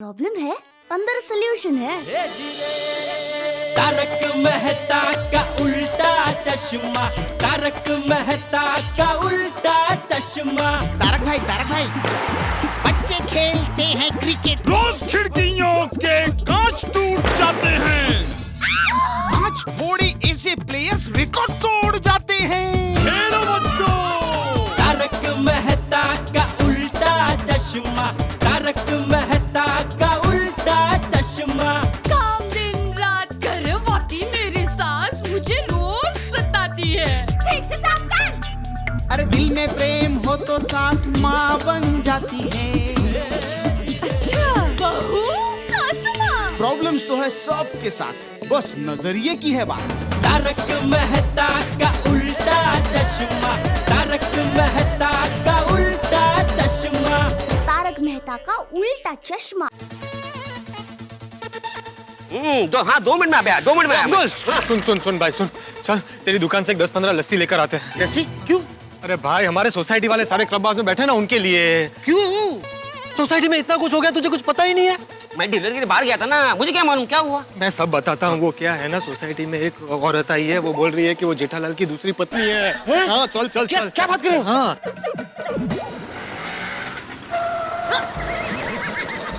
Problem है, अंदर solution है। तारक मेहता का उल्टा चश्मा, तारक मेहता का उल्टा चश्मा। तारक भाई, बच्चे खेलते हैं क्रिकेट, रोज खिड़कियों के कांच टूट जाते हैं, आज थोड़े ऐसे प्लेयर्स रिकॉर्ड तोड़ जाते हैं। खेलो बच्चों। तारक मेहता का उल्टा चश्मा, तारक मेहता का उल्टा चश्मा। काम दिन रात करवाती मेरी सास मुझे रोज सताती है। ठीक से साफ कर। अरे दिल में प्रेम हो तो सास माँ बन जाती है। अच्छा, बहू सास माँ। प्रॉब्लम्स तो है सबके साथ, बस नजरिए की है बात। तारक मेहता का उल्टा चश्मा, तारक मेहता का उल्टा चश्मा। तारक मेहता का उल्टा चश्मा। हाँ 2 मिनट में आ गया, 2 मिनट में आया। सुन भाई सुन, चल तेरी दुकान से एक 10-15 लस्सी लेकर आते हैं। लस्सी क्यों? अरे भाई हमारे सोसाइटी वाले सारे क्लब बाज में बैठे ना, उनके लिए। क्यों? सोसाइटी में इतना कुछ हो गया, तुझे कुछ पता ही नहीं है। मैं डिनर के लिए बाहर गया था ना, मुझे क्या मालूम क्या हुआ। मैं सब बताता हूँ। वो क्या है ना, सोसाइटी में एक औरत आई है, वो बोल रही है कि वो जेठालाल की दूसरी पत्नी है। हाँ चल चल चल। क्या बात कर रहे हो? हाँ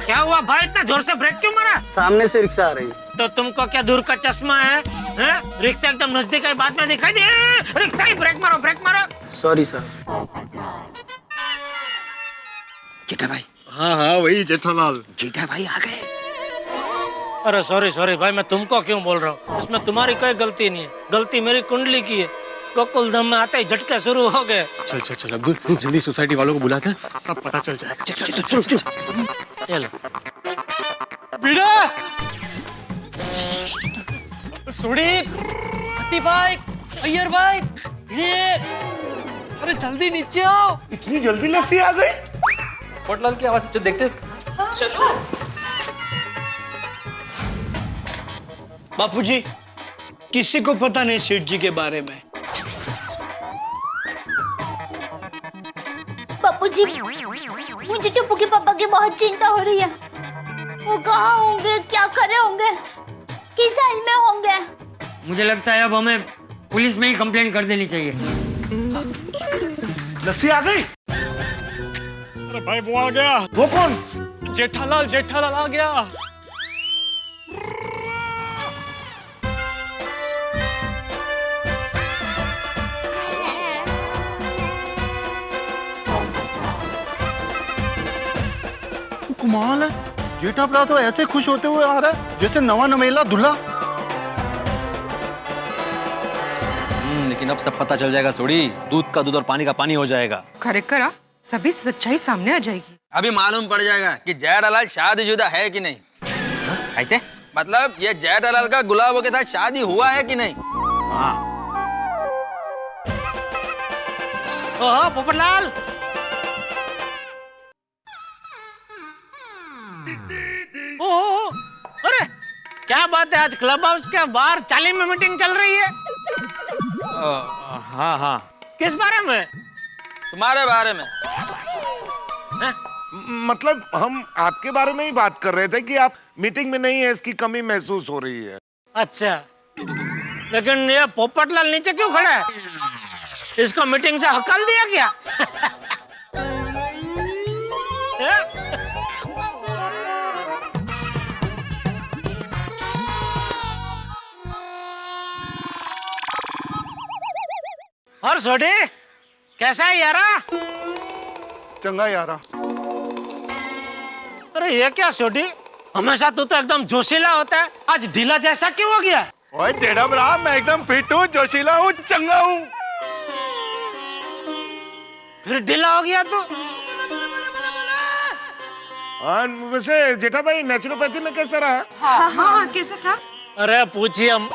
क्या हुआ भाई, इतना जोर से ब्रेक क्यों मारा? सामने से रिक्शा आ रही है। तो तुमको क्या दूर का चश्मा है? रिक्शा एकदम नजदीक है, बाद में दिखाई दे। रिक्शा ही ब्रेक मारो, ब्रेक मारो। Sorry sir. जेठा भाई। हाँ वही जेठालाल। जेठा भाई आ गए। अरे सॉरी भाई, मैं तुमको क्यों बोल रहा हूँ? इसमें तुम्हारी कोई गलती नहीं है, गलती मेरी कुंडली की है। गोकुल धाम में आते ही झटके शुरू हो गए। चल अब्दुल, जल्दी सोसाइटी वालों को बुलाते हैं, सब पता चल जाएगा। चल। चलो। बीड़ा, सुडीप, हत्ती भाई, अय्यर भाई, अरे जल्दी नीचे आओ। इतनी जल्दी लस्सी आ गई? पोटलाल की आवाज से देखते। चलो। बापूजी, किसी को पता नहीं सेठ जी के बारे में। बापूजी, मुझे टप्पू के पापा की बहुत चिंता हो रही है। वो कहाँ होंगे, क्या कर रहे होंगे, किस हाल में होंगे? मुझे लगता है अब हमें पुलिस में ही कंप्लेंट कर देनी चाहिए। लस्सी आ गई? अरे भाई वो आ गया। वो कौन? जेठालाल आ गया। कमाल है, जेठा भरा तो ऐसे खुश होते हुए आ रहा है जैसे नवा नवेला दूल्हा। लेकिन अब सब पता चल जाएगा सोडी, दूध का दूध और पानी का पानी हो जाएगा। करेक्ट, सभी सच्चाई सामने आ जाएगी। अभी मालूम पड़ जाएगा कि जेठालाल शादीशुदा है कि नहीं। ऐसे मतलब ये जेठालाल का गुलाबों के साथ शादी हुआ है कि नहीं। ओहो पोपटलाल। ओहो, अरे क्या बात है, आज क्लब हाउस के बाहर चाली में मीटिंग चल रही है। हाँ किस बारे में? तुम्हारे बारे में। मतलब हम आपके बारे में ही बात कर रहे थे कि आप मीटिंग में नहीं है, इसकी कमी महसूस हो रही है। अच्छा, लेकिन ये पोपटलाल नीचे क्यों खड़ा है? इसको मीटिंग से हकल दिया क्या? और सोडी कैसा है यारा? चंगा यारा। अरे ये क्या सोडी, हमेशा तू तो एकदम जोशीला होता है, आज ढीला जैसा क्यों हो गया? ओए जेठा भरा, मैं एकदम फिट हूँ, जोशीला हूँ, चंगा हूँ। फिर ढीला हो गया तू? वैसे जेठा भाई नेचुरोपैथी में कैसा रहा? हाँ, कैसा था? अरे पूछिए हम।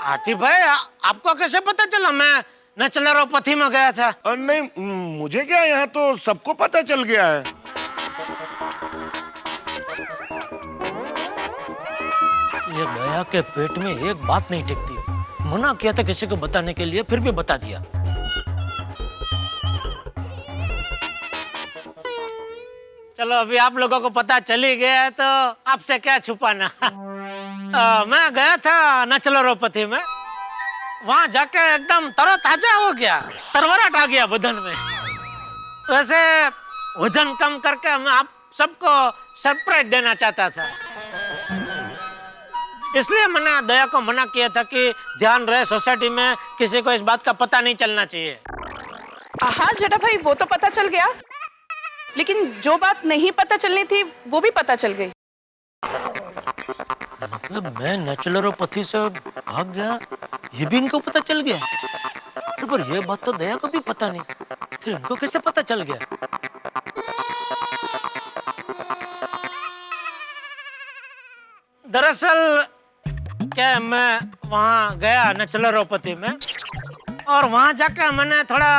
हाथी भाई, आपको कैसे पता चला मैं नेचुरोपैथी में गया था? नहीं, मुझे क्या, यहाँ तो सबको पता चल गया है। ये दया के पेट में एक बात नहीं टिकती। मना किया था किसी को बताने के लिए, फिर भी बता दिया। चलो अभी आप लोगों को पता चल ही गया है तो आपसे क्या छुपाना। मैं गया था नचलरोपति में, वहां जाके एकदम तरोताजा हो गया, तरवराट आ गया बदन में। वैसे वजन कम करके मैं आप सबको सरप्राइज देना चाहता था, इसलिए मैंने दया को मना किया था कि ध्यान रहे सोसाइटी में किसी को इस बात का पता नहीं चलना चाहिए। हाँ जेठा भाई, वो तो पता चल गया, लेकिन जो बात नहीं पता चलनी थी वो भी पता चल गई। मतलब मैं नचलरोपति से भाग गया, ये भी इनको पता चल गया? पर ये बात तो दया को भी पता नहीं, फिर इनको कैसे पता चल गया? दरअसल क्या मैं वहां गया नचलरोपति में, और वहां जाकर मैंने थोड़ा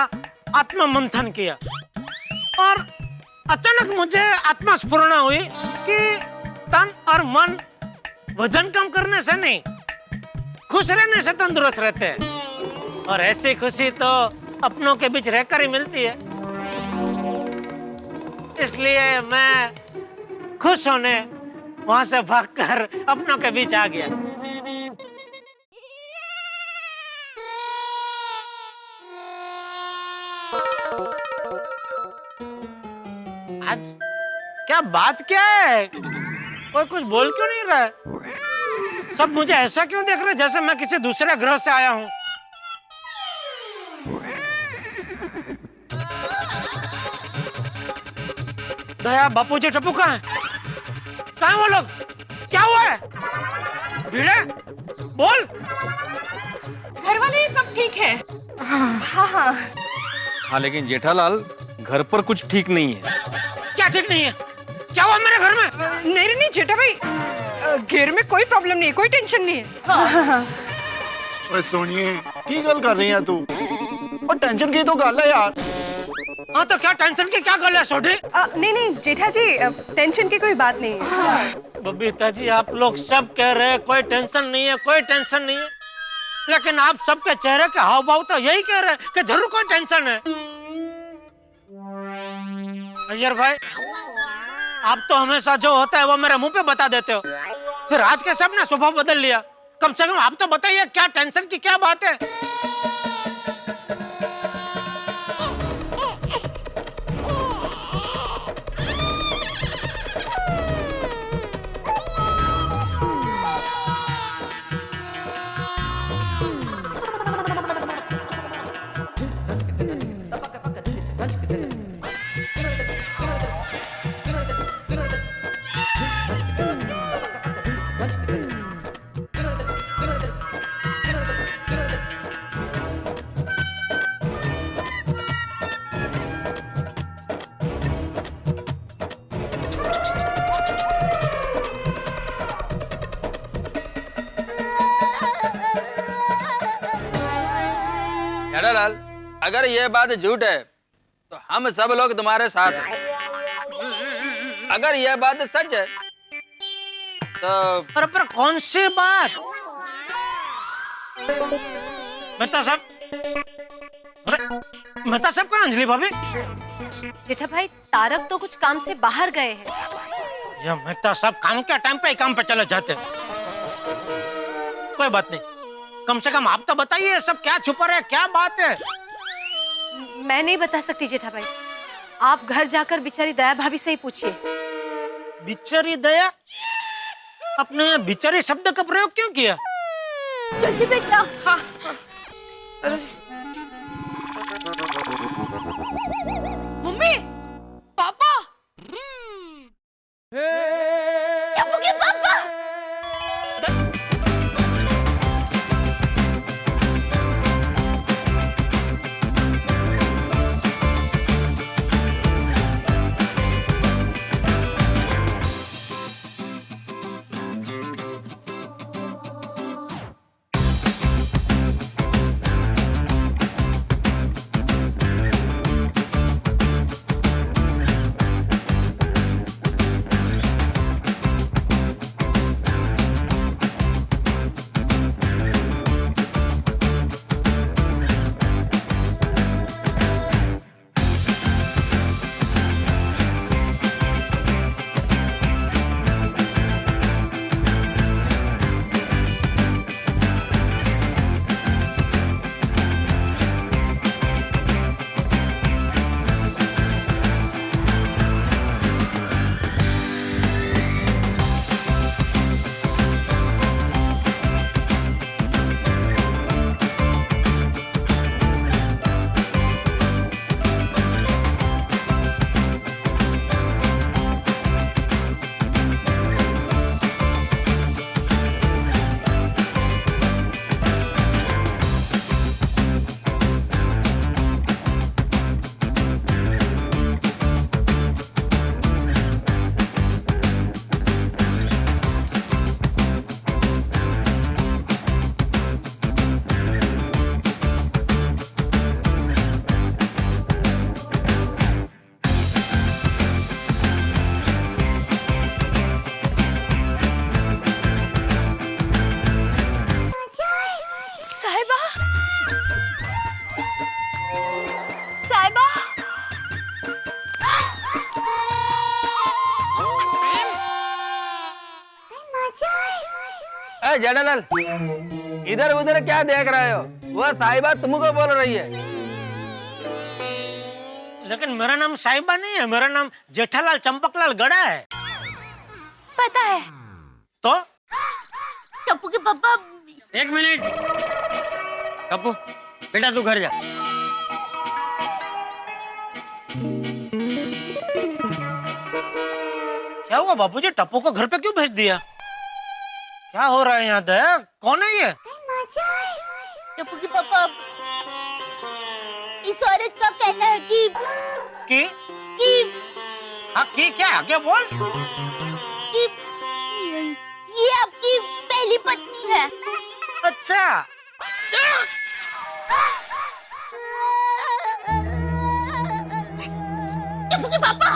आत्म मंथन किया, और अचानक मुझे आत्मस्फुरणा हुई कि तन और मन वजन कम करने से नहीं, खुश रहने से तंदुरुस्त रहते हैं, और ऐसी खुशी तो अपनों के बीच रहकर ही मिलती है। इसलिए मैं खुश होने वहां से भागकर अपनों के बीच आ गया। आज क्या बात क्या है? कोई कुछ बोल क्यों नहीं रहा है? सब मुझे ऐसा क्यों देख रहे हैं जैसे मैं किसी दूसरे ग्रह से आया हूं? दया, बापूजी, टप्पू कहाँ है? कहाँ हैं वो लोग? क्या हुआ है? भिड़े, बोल। घर वाले सब ठीक है। हाँ हाँ हाँ, लेकिन जेठालाल घर पर कुछ ठीक नहीं है। क्या ठीक नहीं है? क्या हुआ मेरे घर में? नहीं नहीं जेठा भाई, घर में कोई प्रॉब्लम नहीं है, कोई टेंशन नहीं है। ओए सोनिए, की गल कर रही है तू? और टेंशन की तो गल है यार। हाँ तो क्या टेंशन की क्या गल है सोढ़ी? नहीं नहीं जेठा जी, टेंशन की कोई बात नहीं है। बबीता जी, आप लोग सब कह रहे हैं कोई टेंशन नहीं है, कोई टेंशन नहीं है, लेकिन आप सबके चेहरे के हाव भाव तो यही कह रहे हैं कि जरूर कोई टेंशन है। अय्यर भाई, आप तो हमेशा जो होता है वो मेरे मुंह पे बता देते हो, फिर आज के सब ने स्वभाव बदल लिया। कम से कम आप तो बताइए क्या टेंशन की क्या बात है? जेठालाल, अगर ये बात झूठ है तो हम सब लोग तुम्हारे साथ हैं। अगर ये बात सच है तो पर कौन सी बात? मैं तो सब कहाँ अंजलि भाभी? जेठा भाई, तारक तो कुछ काम से बाहर गए हैं। ये मैं सब काम के टाइम पे ही काम पे चले जाते हैं। कोई बात नहीं, कम से कम आप तो बताइए सब क्या छुपा रहे, क्या बात है? मैं नहीं बता सकती जेठा भाई, आप घर जाकर बेचारी दया भाभी से ही पूछिए। बिचारी दया? आपने बिचारी शब्द का प्रयोग क्यों किया? जल्दी बेटा। हाँ। मम्मी, पापा। टप्पू के पापा। ओए जेठालाल, इधर उधर क्या देख रहे हो? वो साहिबा तुमको बोल रही है। लेकिन मेरा नाम साहिबा नहीं है, मेरा नाम जेठालाल चंपकलाल गड़ा है। पता है तो टप्पू के पापा। 1 मिनट टप्पू, बेटा तू घर जा। क्या हुआ बापूजी, टप्पू को घर पे क्यों भेज दिया? क्या हो रहा है यहाँ? दया कौन है ये? टप्पू के पापा, इस औरत का कहना है कि हाँ की क्या? आगे बोल। कि ये आपकी पहली पत्नी है। अच्छा। टप्पू के पापा,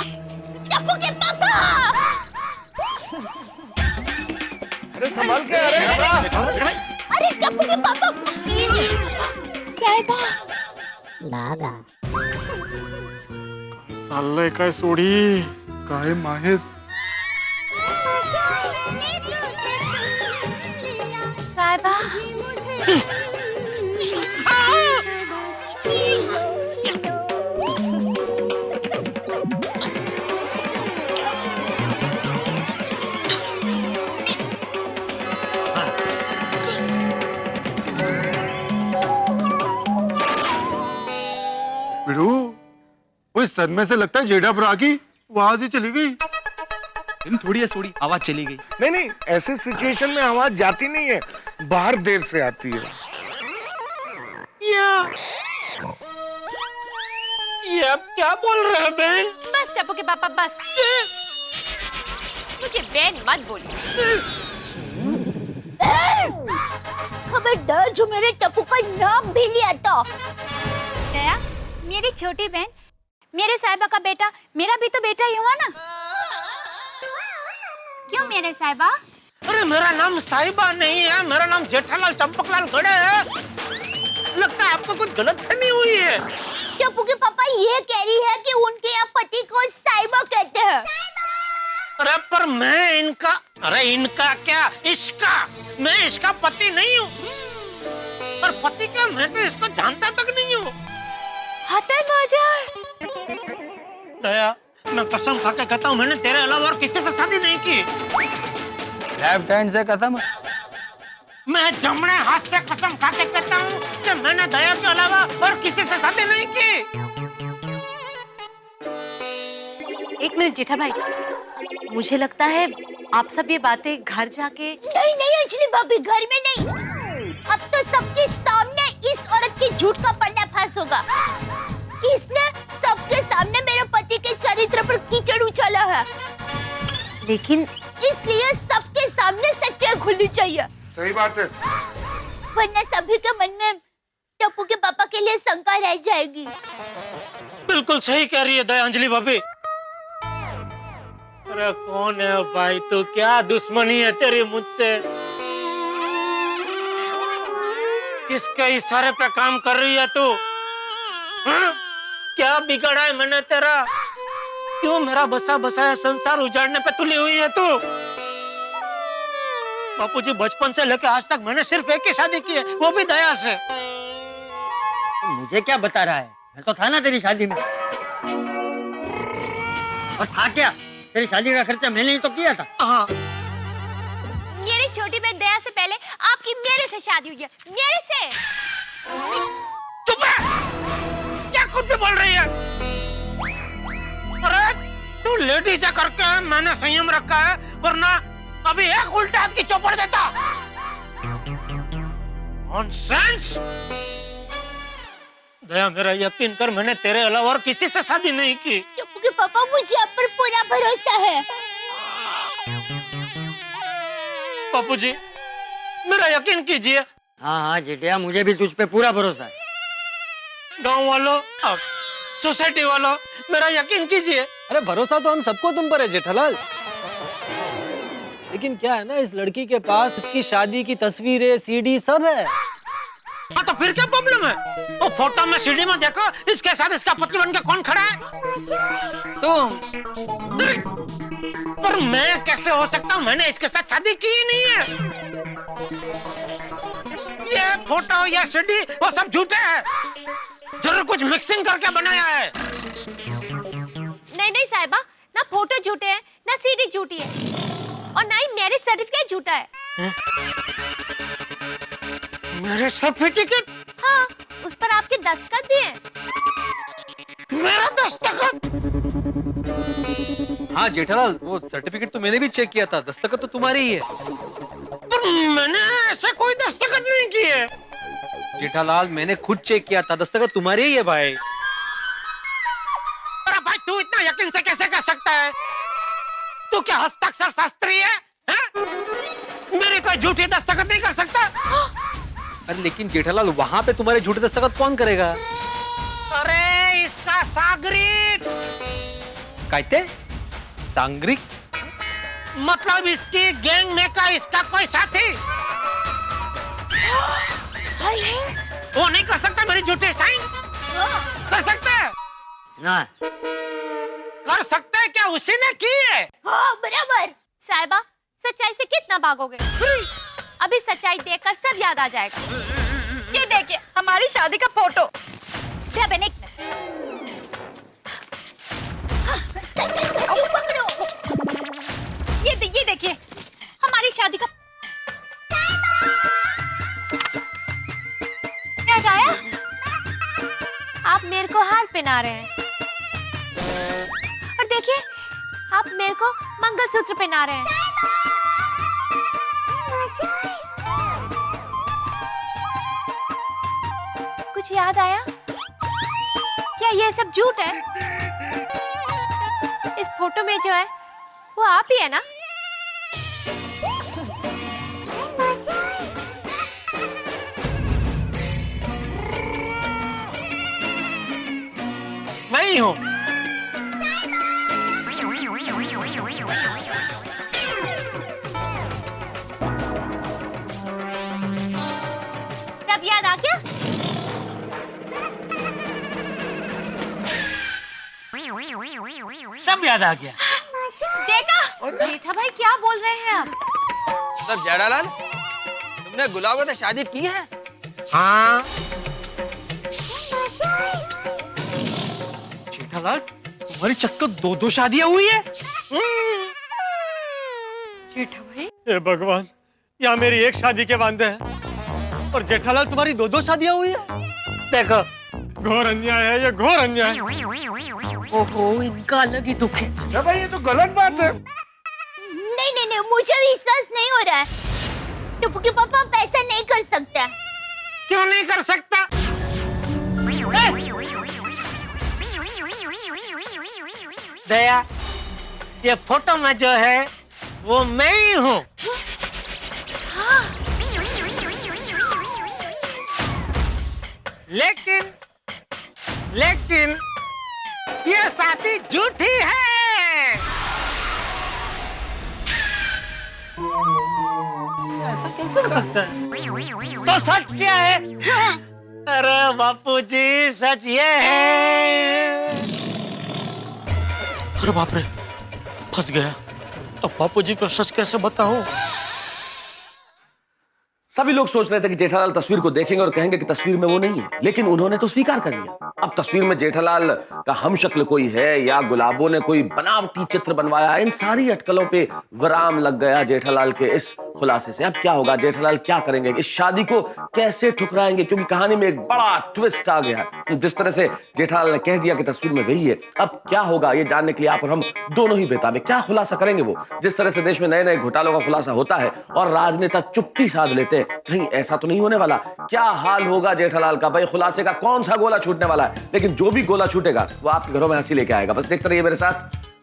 टप्पू के पापा। अरे संभाल के, अरे टप्पू के पापा। साहिबा नागा चाललंय काय सोडी? काय माहित. साहिबा बिड़ू, वो इस सदमे से लगता है जेठा पर आकी आवाज ही चली गई. थोड़ी है सोड़ी, आवाज चली गई. नहीं नहीं, ऐसे सिचुएशन में आवाज जाती नहीं है, बाहर देर से आती है. ये अब क्या बोल रहे हैं बहन? बस टप्पू के पापा बस, मुझे बहन मत बोलिए। खबरदार जो मेरे टप्पू का नाम भी लिया तो। दया, मेरी छोटी बहन, मेरे साहिबा का बेटा, मेरा भी तो बेटा ही हुआ ना? क्यों मेरे साहिबा? अरे मेरा नाम साहिबा नहीं है, मेरा नाम जेठालाल चंपकलाल गड़े है। लगता है आपको कुछ गलतफहमी हुई है। टप्पू के पापा ये कह रही है कि उनके यहाँ पति को साहिबा कहते हैं। अरे पर मैं इनका, अरे इनका क्या, इसका, मैं इसका पति नहीं हूँ। और पति क्या, मैं तो इसको जानता तक नहीं हूँ। दया, मैं कसम खा के कहता हूँ, मैंने तेरे अलावा और किसी से शादी नहीं की। लेफ्ट हैंड से कसम? मैं जमणे हाथ से कसम खा के कहता हूँ कि मैंने दया के अलावा और किसी से शादी नहीं की। एक मिनट जेठा भाई, मुझे लगता है आप सब ये बातें घर जाके। नहीं नहीं अंजलि भाभी, घर में नहीं। अब तो सबके सामने इस औरत की झूठ का पर्दाफाश होगा। इसने सबके सामने मेरे पति के चरित्र पर कीचड़ उछाला है। लेकिन इसलिए सबके सामने सच्चाई खुलनी चाहिए। सही बात है, वरना सभी के मन में टप्पू के पापा के लिए शंका रह जाएगी। बिल्कुल सही कह रही है दया अंजलि भाभी। अरे कौन है भाई तू, क्या दुश्मनी है तेरी मुझसे? किसके इशारे पे काम कर रही है तू? हाँ? क्या बिगड़ा है मैंने तेरा? क्यों मेरा बसा बसाया संसार उजाड़ने पे तुली हुई है तू? बापूजी, बचपन से लेकर आज तक मैंने सिर्फ एक ही शादी की है, वो भी दया से। मुझे क्या बता रहा है? मैं तो था ना तेरी शादी में। और था क्या? तेरी शादी का खर्चा मैंने ही तो किया था। हाँ। मेरी छोटी बहन दया से पहले आपकी मेरे से शादी हुई है, मेरे से। चुप है! क्या खुद भी बोल रही है? अरे तू लेडीज है करके मैंने संयम रखा है, वरना अभी एक उल्टे हाथ की चौपड़ देता। नॉनसेंस! दया, मेरा यकीन कर, मैंने तेरे अलावा और किसी से शादी नहीं की। टप्पू के पापा, मुझे आप पर पूरा भरोसा है। बापूजी, मेरा यकीन कीजिए। हाँ हाँ जेठिया, मुझे भी तुझ पे पूरा भरोसा है। गांव वालों, सोसाइटी वालों, मेरा यकीन कीजिए। अरे भरोसा तो हम सबको तुम पर है जेठालाल, लेकिन क्या है ना, इस लड़की के पास इसकी शादी की तस्वीरें, सीडी सब है। हाँ तो फिर क्या प्रॉब्लम है? वो फोटो में सीडी में देखो, इसके साथ इसका पति बन के कौन खड़ा है? तुम। पर मैं कैसे हो सकता हूँ? मैंने इसके साथ शादी की ही नहीं है। ये फोटो ये सीडी वो सब झूठे हैं। जरूर कुछ मिक्सिंग करके बनाया है। नहीं नहीं साहिबा, ना फोटो झूठे हैं ना सीडी झूठी है और ना ही मैरिज सर्टिफिकेट झूठा है। Marriage certificate? हाँ, उस पर आपके दस्तखत भी हैं। मेरा दस्तखत? हाँ जेठालाल, वो सर्टिफिकेट तो मैंने भी चेक किया था, दस्तखत तो तुम्हारी ही है। पर मैंने ऐसे कोई दस्तखत नहीं किए। जेठालाल मैंने खुद चेक किया था, दस्तखत तुम्हारी ही है भाई। अरे भाई तू इतना यकीन से कैसे कह सकता है? तू क्या हस्ताक्षर शास्त्री है? मेरी कोई झूठी दस्तखत नहीं कर सकता। अरे लेकिन जेठालाल वहां पे तुम्हारे झूठे दस्तखत कौन करेगा? अरे इसका सागरिक। कहते सांग्रिक? मतलब इसकी गैंग में का इसका कोई साथी। वो नहीं कर सकता मेरी झूठी साइन? कर सकता है ना? कर सकता है क्या? उसी ने की है। हाँ बराबर। साहिबा सच्चाई से कितना भागोगे? अभी सच्चाई देखकर सब याद आ जाएगा। ये देखिए हमारी शादी का फोटो। ये देखिए हमारी शादी का। याद आया? आप मेरे को हार पहना रहे हैं और देखिए आप मेरे को मंगलसूत्र पहना रहे हैं। कुछ याद आया? क्या ये सब झूठ है? इस फोटो में जो है वो आप ही है ना? नहीं हूँ। सब याद आ गया? सब याद आ गया। देखा? जेठा भाई क्या बोल रहे हैं आप? मतलब जेठालाल तुमने गुलाबों से शादी की है? हाँ। जेठालाल तुम्हारी चक्कर दो शादियां हुई है? जेठा भाई हे भगवान, यहाँ मेरी एक शादी के वादे हैं और जेठालाल तुम्हारी दो शादियां हुई है। देखो घोर अन्याय है, ये घोर अन्याय। ओहो इनका अलग ही दुख है। भाई ये तो गलत बात है। नहीं नहीं नहीं, मुझे विश्वास नहीं हो रहा है। टुपकी पापा ऐसा नहीं कर सकता। क्यों नहीं कर सकता? दया, ये फोटो में जो है वो मैं ही हूँ। लेकिन ये शादी झूठी है। ऐसा कैसे हो सकता है? तो सच क्या है? अरे बापूजी सच ये है। अरे बाप रे, फंस गया। अब बापूजी को सच कैसे बताऊं? सभी लोग सोच रहे थे कि जेठालाल तस्वीर को देखेंगे और कहेंगे कि तस्वीर में वो नहीं है, लेकिन उन्होंने तो स्वीकार कर लिया। अब तस्वीर में जेठालाल का हमशक्ल कोई है या गुलाबों ने कोई बनावटी चित्र बनवाया, इन सारी अटकलों पे विराम लग गया जेठालाल के इस खुलासे से। अब क्या होगा? जेठालाल क्या करेंगे? इस शादी को कैसे ठुकराएंगे? क्योंकि कहानी में एक बड़ा ट्विस्ट आ गया है। जिस तरह से जेठालाल ने कह दिया कि तस्वीर में वही है, अब क्या होगा ये जानने के लिए आप और हम दोनों ही बेताब हैं। क्या खुलासा करेंगे वो? जिस तरह से देश में नए नए घोटालों का खुलासा होता है और राजनेता चुप्पी साध लेते हैं, कहीं ऐसा तो नहीं होने वाला? क्या हाल होगा जेठालाल का? भाई खुलासे का कौन सा गोला छूटने वाला है? लेकिन जो भी गोला छूटेगा वो आपके घरों में हंसी लेके आएगा। बस देखते रहिए मेरे साथ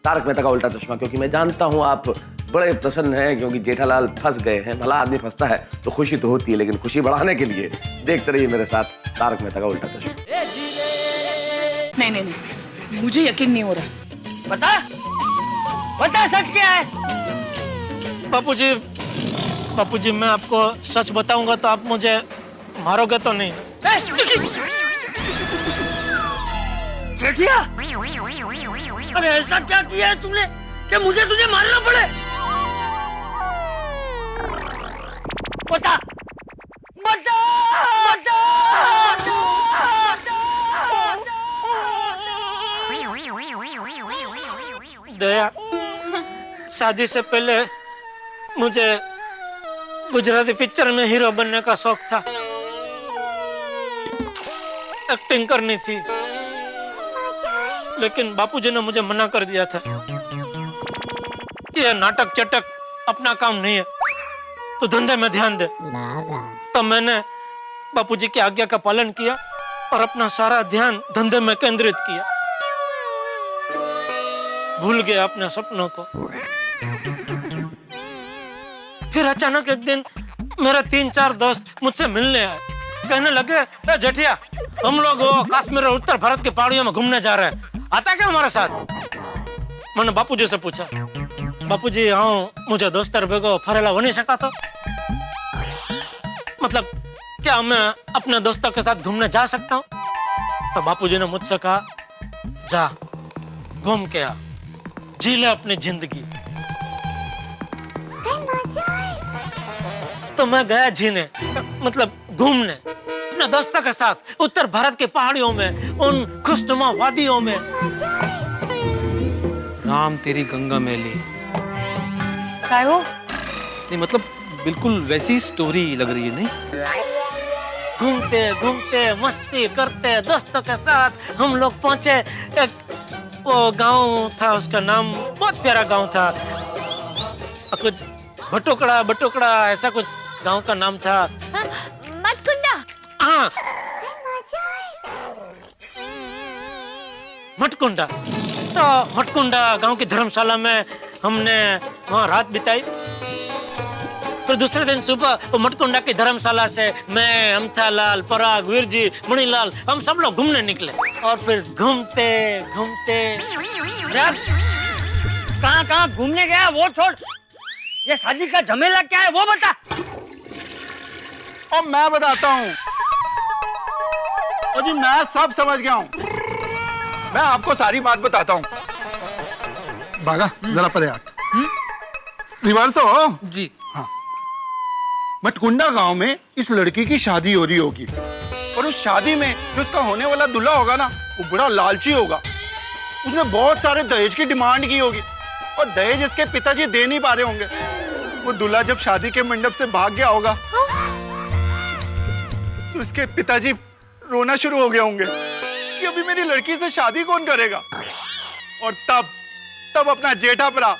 तारक मेहता का उल्टा चश्मा, क्योंकि मैं जानता हूं आप बड़े प्रसन्न हैं क्योंकि जेठालाल फंस गए हैं। भला आदमी फंसता है तो खुशी तो होती है, लेकिन खुशी बढ़ाने के लिए देखते रहिए मेरे साथ तारक मेहता का उल्टा चश्मा। नहीं नहीं नहीं, मुझे यकीन नहीं हो रहा। बता सच क्या है? बापूजी मैं आपको सच बताऊंगा तो आप मुझे मारोगे तो नहीं? जेठिया, अरे ऐसा क्या किया है तुमने कि मुझे तुझे मारना पड़े? बता बता दया, शादी से पहले मुझे गुजराती पिक्चर में हीरो बनने का शौक था, एक्टिंग करनी थी, लेकिन बापूजी ने मुझे मना कर दिया था कि यह नाटक चटक अपना काम नहीं है, तो धंधे में ध्यान दे। तो मैंने बापूजी की आज्ञा का पालन किया और अपना सारा ध्यान धंधे में केंद्रित किया, भूल गया अपने सपनों को। फिर अचानक एक दिन मेरे 3-4 दोस्त मुझसे मिलने आए, कहने लगे, ए जेठिया, हम लोग कश्मीर और उत्तर भारत की पहाड़ियों में घूमने जा रहे हैं, आता क्या हमारे साथ? मैंने बापूजी से पूछा, बापूजी हाँ, मुझे दोस्तर बेगो फरेला हो नहीं सका तो मतलब क्या मैं अपने दोस्तों के साथ घूमने जा सकता हूँ? तो बापूजी ने मुझसे कहा, जा घूम के आ, जी ले अपनी जिंदगी। तो मैं गया जीने, मतलब घूमने, अपने दोस्तों के साथ उत्तर भारत के पहाड़ियों में, उन खुशनुमा वादियों में। राम तेरी गंगा मैली। काय हो? नहीं मतलब बिल्कुल वैसी स्टोरी लग रही है, नहीं? घूमते घूमते मस्ती करते दोस्तों के साथ हम लोग पहुंचे एक वो गांव था, उसका नाम बहुत प्यारा गांव था, कुछ भटोकड़ा बटोकड़ा ऐसा कुछ गांव का नाम था। मटकुंडा। हाँ, मटकुंडा। तो मटकुंडा गांव की धर्मशाला में हमने वहाँ रात बिताई। फिर दूसरे दिन सुबह वो मटकुंडा की धर्मशाला से मैं, अमथालाल, पराग, वीरजी, मणिलाल, हम सब लोग घूमने निकले और फिर घूमते घूमते कहाँ घूमने गया वो छोड़, ये शादी का झमेला क्या है वो बता। और मैं बताता हूँ। और जी मैं सब समझ गया हूँ, मैं आपको सारी बात बताता हूँ। भागा जरा परे हट। रिवर्स हो जी। हाँ, मटकुंडा गांव में इस लड़की की शादी हो रही होगी और उस शादी में जो उसका होने वाला दूल्हा होगा ना, वो बड़ा लालची होगा। उसने बहुत सारे दहेज की डिमांड की होगी और दहेज इसके पिताजी दे नहीं पा रहे होंगे। वो दूल्हा जब शादी के मंडप से भाग गया होगा तो उसके पिताजी रोना शुरू हो गए होंगे कि अभी मेरी लड़की से शादी कौन करेगा। और तब अपना जेठा भरा,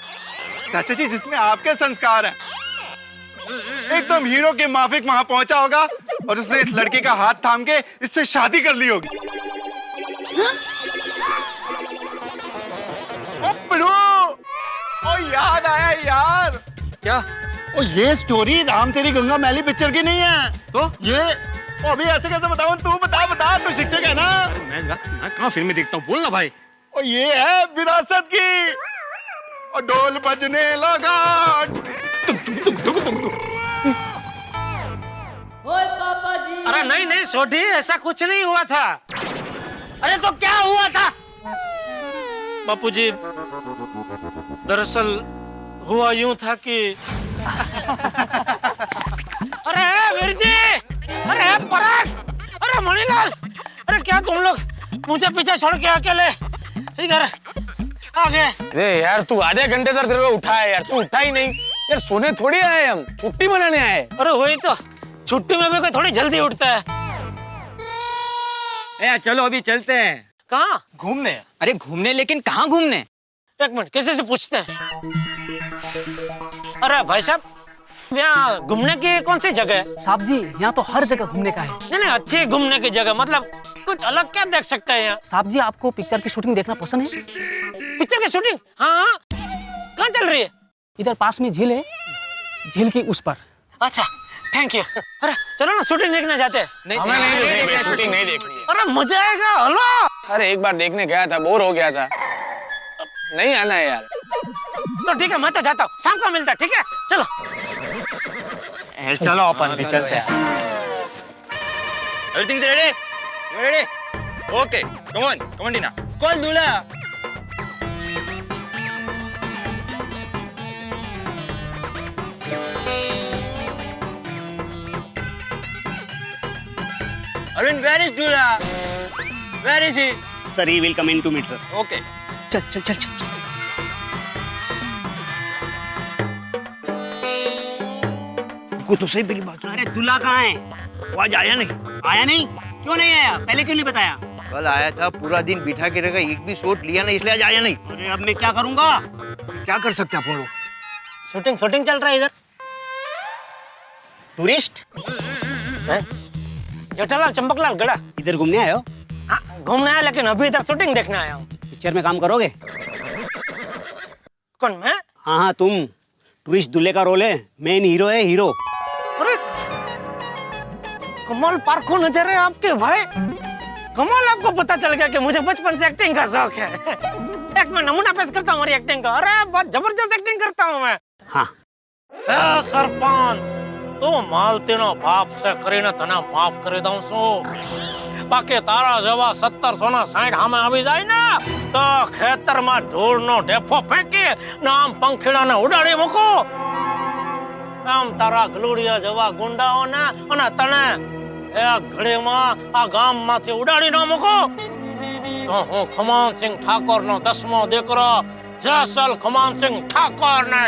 चाचा जी जिसमें आपके संस्कार हैं, एकदम हीरो के माफिक वहां पहुंचा होगा और उसने इस लड़की का हाथ थाम के इससे शादी कर ली होगी। ओ याद आया यार। क्या? ओ ये स्टोरी राम तेरी गंगा मैली पिक्चर की नहीं है तो ये अभी ऐसे कैसे बताऊं? तू बता तू शिक्षक है ना। मैं कहाँ फिल्में देखता हूँ, बोल ना भाई। ओ ये है विरासत की। और ढोल बजने लगा। अरे नहीं सोटी, ऐसा कुछ नहीं हुआ था। अरे तो क्या हुआ था? बापूजी दरअसल हुआ यूं था कि अरे वीरजी, अरे पराग, अरे मणिलाल, अरे क्या तुम लोग मुझे पीछे छोड़ के अकेले इधर आ गए? अरे यार तू आधे घंटे तक तेरे को उठा है यार, तू उठा ही नहीं यार। सोने थोड़ी आए, हम छुट्टी मनाने आए। अरे वही तो, छुट्टी में भी कोई थोड़ी जल्दी उठता है। चलो अभी चलते हैं। कहाँ? घूमने। अरे घूमने, लेकिन कहाँ घूमने? एक मिनट, किसी से पूछते हैं। अरे भाई साहब, यहाँ घूमने की कौन सी जगह है? साहब जी यहाँ तो हर जगह घूमने का है। नहीं अच्छी घूमने की जगह, मतलब कुछ अलग क्या देख सकते हैं यहाँ? साहब जी आपको पिक्चर की शूटिंग देखना पसंद है? पिक्चर की शूटिंग? हाँ, कहाँ चल रही है? इधर पास में झील है, झील की उस पर। अच्छा थैंक यू। अरे चलो ना शूटिंग देखने जाते हैं। नहीं, शूटिंग नहीं देखनी है। अरे मजा आएगा। हेलो, अरे एक बार देखने गया था, बोर हो गया था, नहीं आना है यार। तो ठीक है, मैं तो जाता हूँ, शाम को मिलता है। ठीक है चलो। चलो अपन भी चलते हैं। Everything is ready? You ready? Okay, come on Tina, call दूल्हा। Arvind, where is Dula? Where is he? Sir, he will come in 2 minutes, sir. Okay. चल चल चल चल को तो सही मेरी बात। अरे दूल्हा कहाँ है? वो आज आया नहीं। आया नहीं? क्यों नहीं आया? पहले क्यों नहीं बताया? कल आया था, पूरा दिन बिठा के रखा, एक भी शॉट लिया नहीं, इसलिए आज आया नहीं। अरे अब मैं क्या करूंगा? क्या कर सकते हैं अपन लोग? शूटिंग चल रहा है इधर। टूरिस्ट? जेठालाल चंपकलाल गड़ा इधर घूमने आए हो? हाँ, घूमने आया, लेकिन अभी इधर शूटिंग देखने आया हूँ। पिक्चर में काम करोगे? कौन, मैं? हाँ हाँ तुम। टूरिस्ट दूल्हे का रोल है, मेन हीरो है, हीरो। अरे कमाल पार्को नजर है आपके भाई। कमाल, आपको पता चल गया कि मुझे बचपन से एक्टिंग का शौक है। एक मैं नमूना पेश करता हूँ हमारी एक्टिंग का। अरे बहुत जबरदस्त एक्टिंग करता हूँ मैं। हाँ। सरपंच, तो मालतीनो बाप से કરીને तने माफ કરી દઉં છું। બાકી તારા જેવા 70 સોના 60 હામે આવી જાય ને તો ખેતરમાં ધૂળનો ઢેફો ફેંકી ને આમ પંખીડાને ઉડાડી મૂકો। આમ તારા ગલુડિયા જેવા ગુંડાઓને અને તને એક ઘડીમાં આ ગામમાંથી ઉડાડી ન મૂકો તો હું ખમાન સિંહ ઠાકોરનો 10મો દીકરો જેસલ ખમાન સિંહ ઠાકોરને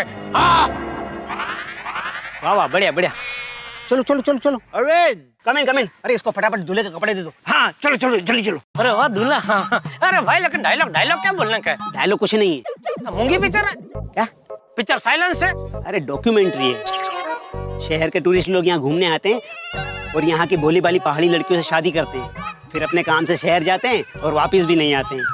वाह वाह, बढ़िया बढ़िया। चलो चलो चलो चलो। अरविंद, कम इन। अरे इसको फटाफट दूल्हे के कपड़े दे दो। हाँ चलो चलो जल्दी चलो। अरे वाह दूल्हा। अरे भाई, लेकिन डायलॉग क्या बोलने का है? डायलॉग कुछ नहीं है। मूंगी पिक्चर है क्या? पिक्चर साइलेंस है। अरे डॉक्यूमेंट्री है। शहर के टूरिस्ट लोग यहाँ घूमने आते हैं और यहाँ की भोली भाली पहाड़ी लड़कियों से शादी करते हैं, फिर अपने काम से शहर जाते हैं और वापिस भी नहीं आते हैं।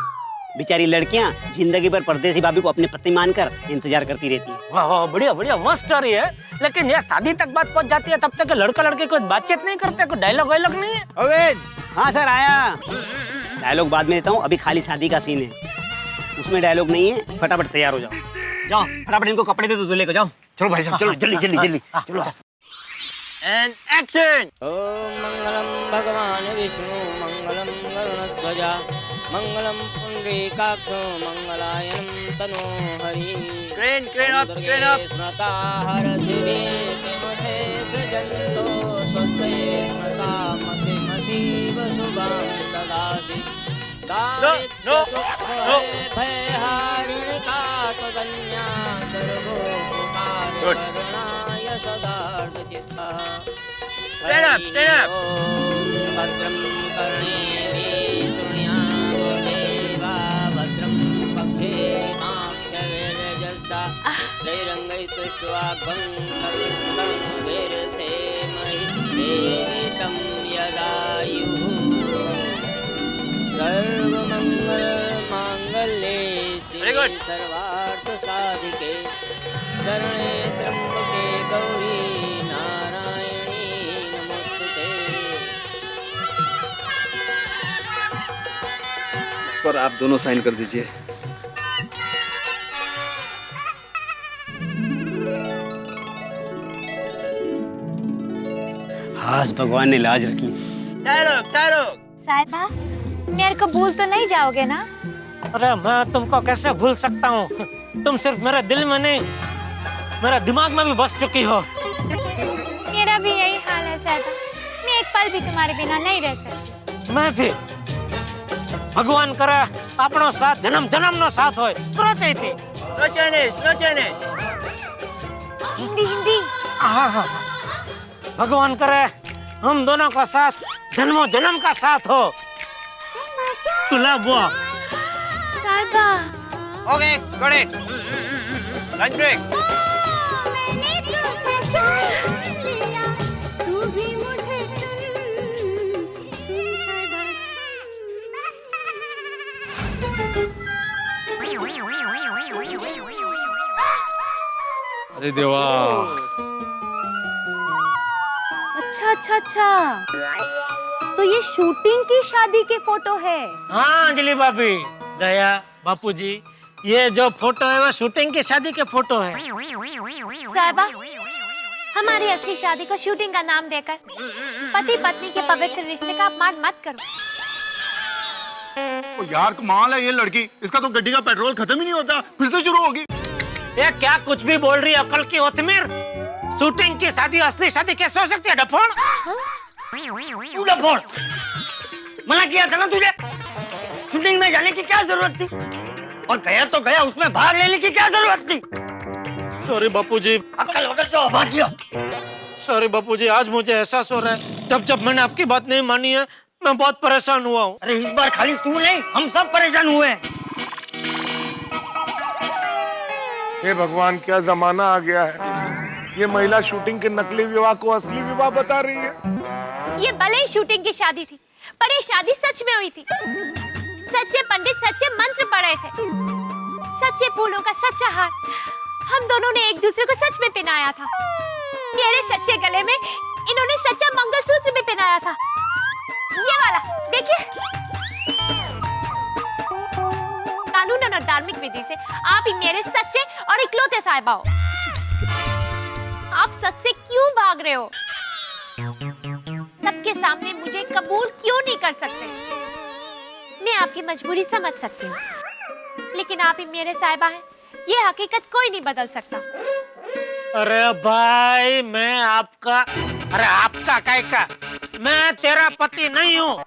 बेचारी लड़कियाँ जिंदगी भर परदेसी भाभी को अपनी पत्नी मानकर इंतजार करती रहती है। वाह वाह, बढ़िया बढ़िया, मस्त स्टोरी है। लेकिन ये शादी तक बात पहुंच जाती है, तब तक लड़का लड़की कुछ बातचीत नहीं करते, कोई डायलॉग वायलॉग नहीं है। अरविंद, हाँ सर आया। डायलॉग बाद में देता हूँ, अभी खाली शादी का सीन है, उसमें डायलॉग नहीं है। फटाफट तैयार हो जाओ। जाओ फटाफट इनको कपड़े दे दो दूल्हे को। जाओ चलो भाई साहब, चलो जल्दी जल्दी जल्दी चलो। And action. ओम मंगलम भगवान विष्णु मंगलम गरुड़ध्वजा मंगलम पुंडरीकाक्षो मंगलायनं तनो हरि। Crane up. स्मृता हरदिवे सिंहे सृजन्तो स्वस्ते स्मृता मतिमतीव शुभां ददाति। नो भयहारिणिका त्वदन्या सर्वो करुणाय सदार्धचित्तः। Stand up. भद्रं कर्णेभिः शृणुयामो देवा भद्रं पक्षेमाक्षवेदजस्ता त्रैरङ्गैस्तुष्ट्वाग्भं खड्गं तं यदायुः। सर्वमङ्गलमाङ्गल्ये शिवे सर्वार्थसाधिके शरणे त्र्यम्बके गौरी नारायणी नमोस्तुते। इस पर आप दोनों साइन कर दीजिए। हास भगवान ने लाज रखी। डायलॉग। साहिबा, मेरे को भूल तो नहीं जाओगे ना? अरे मैं तुमको कैसे भूल सकता हूँ? तुम सिर्फ मेरे दिल में नहीं, मेरे दिमाग में भी बस चुकी हो। मेरा भी यही हाल है साहिबा, मैं एक पल भी तुम्हारे बिना नहीं रह सकती। मैं भी। भगवान करे अपनो साथ जन्म जन्म नो साथ होय। करो चाहिए। No Chinese. हिंदी। हाँ। भगवान करे हम दोनों का साथ जन्मों जन्म का साथ हो। तुला बुआ। साहिबा। Okay, got it. Lunch break. मैंने तुझे चुन लिया, तू भी मुझे चुन। सुन साहिबा अरे देवा। अच्छा, तो ये शूटिंग की शादी के फोटो है? हाँ अंजलि भाभी, दया बापूजी, ये जो फोटो है वो शूटिंग की शादी के फोटो है। साहिबा, हमारी असली शादी को शूटिंग का नाम देकर पति पत्नी के पवित्र रिश्ते का अपमान मत करो। ओ यार कमाल है ये लड़की, इसका तो गड्डी का पेट्रोल खत्म ही नहीं होता, फिर से शुरू होगी। ये क्या कुछ भी बोल रही है अकल की ओतमीर? शूटिंग की शादी असली शादी कैसे हो सकती है डफोड़? तूने फोन मना किया था ना तुझे, शूटिंग में जाने की क्या जरूरत थी, और गया तो गया, उसमें भाग लेने की क्या जरूरत थी। सॉरी बापूजी, अक्ल वगैरह से भाग गया। सॉरी बापूजी, आज मुझे एहसास हो रहा है जब जब मैंने आपकी बात नहीं मानी है मैं बहुत परेशान हुआ हूँ। अरे इस बार खाली तू नहीं, हम सब परेशान हुए हैं। हे भगवान, क्या जमाना आ गया है। ये महिला शूटिंग के नकली विवाह को असली विवाह बता रही है। ये भले ही शूटिंग की शादी थी, पर ये शादी सच में हुई थी। सच्चे पंडित सच्चे मंत्र पढ़े थे, सच्चे फूलों का सच्चा हार हम दोनों ने एक दूसरे को सच में पहनाया था। मेरे सच्चे गले में इन्होंने सच्चा मंगलसूत्र भी पहनाया था, ये वाला देखिए। कानूनन और धार्मिक विधि से आप ही मेरे सच्चे और इकलौते साहिबा हो। आप सच से क्यों भाग रहे हो? सबके सामने मुझे कबूल क्यों नहीं कर सकते? मैं आपकी मजबूरी समझ सकती हूँ, लेकिन आप ही मेरे साहिबा हैं, ये हकीकत कोई नहीं बदल सकता। अरे भाई, मैं आपका, अरे आपका काय का, मैं तेरा पति नहीं हूँ।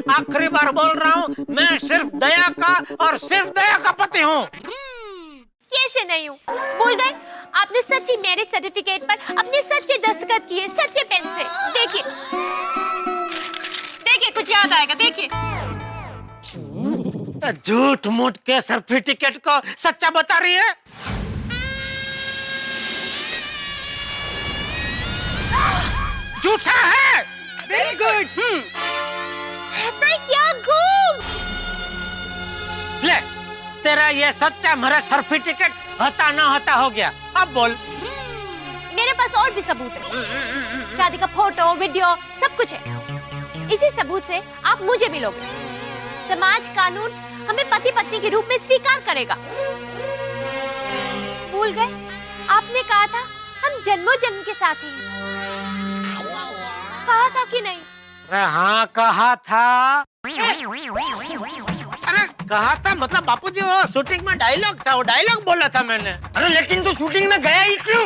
आखिरी बार बोल रहा हूँ, मैं सिर्फ दया का और सिर्फ दया का पति हूँ। कैसे नहीं हूँ? भूल गए? आपने सच्ची मैरिज सर्टिफिकेट पर अपने सच्चे दस्तखत किए, सच्चे पेन से। देखिए देखिए, कुछ याद आएगा, देखिए। झूठ मूठ के सर्टिफिकेट को सच्चा बता रही है। झूठा है। Very good. क्या घूम? ले, तेरा ये सच्चा मेरा सर्टिफिकेट हता ना हता हो गया। अब बोल। मेरे पास और भी सबूत है, शादी का फोटो, वीडियो, सब कुछ है। इसी सबूत से आप मुझे भी लोगे। समाज, कानून हमें पति पत्नी के रूप में स्वीकार करेगा। भूल गए? आपने कहा था हम जन्मों जन्म के साथी हैं। कहा था कि नहीं? अरे हाँ, कहा था। अरे कहा था मतलब बापूजी, वो शूटिंग में डायलॉग था, वो डायलॉग बोला था मैंने। अरे लेकिन तू शूटिंग में गया ही क्यों?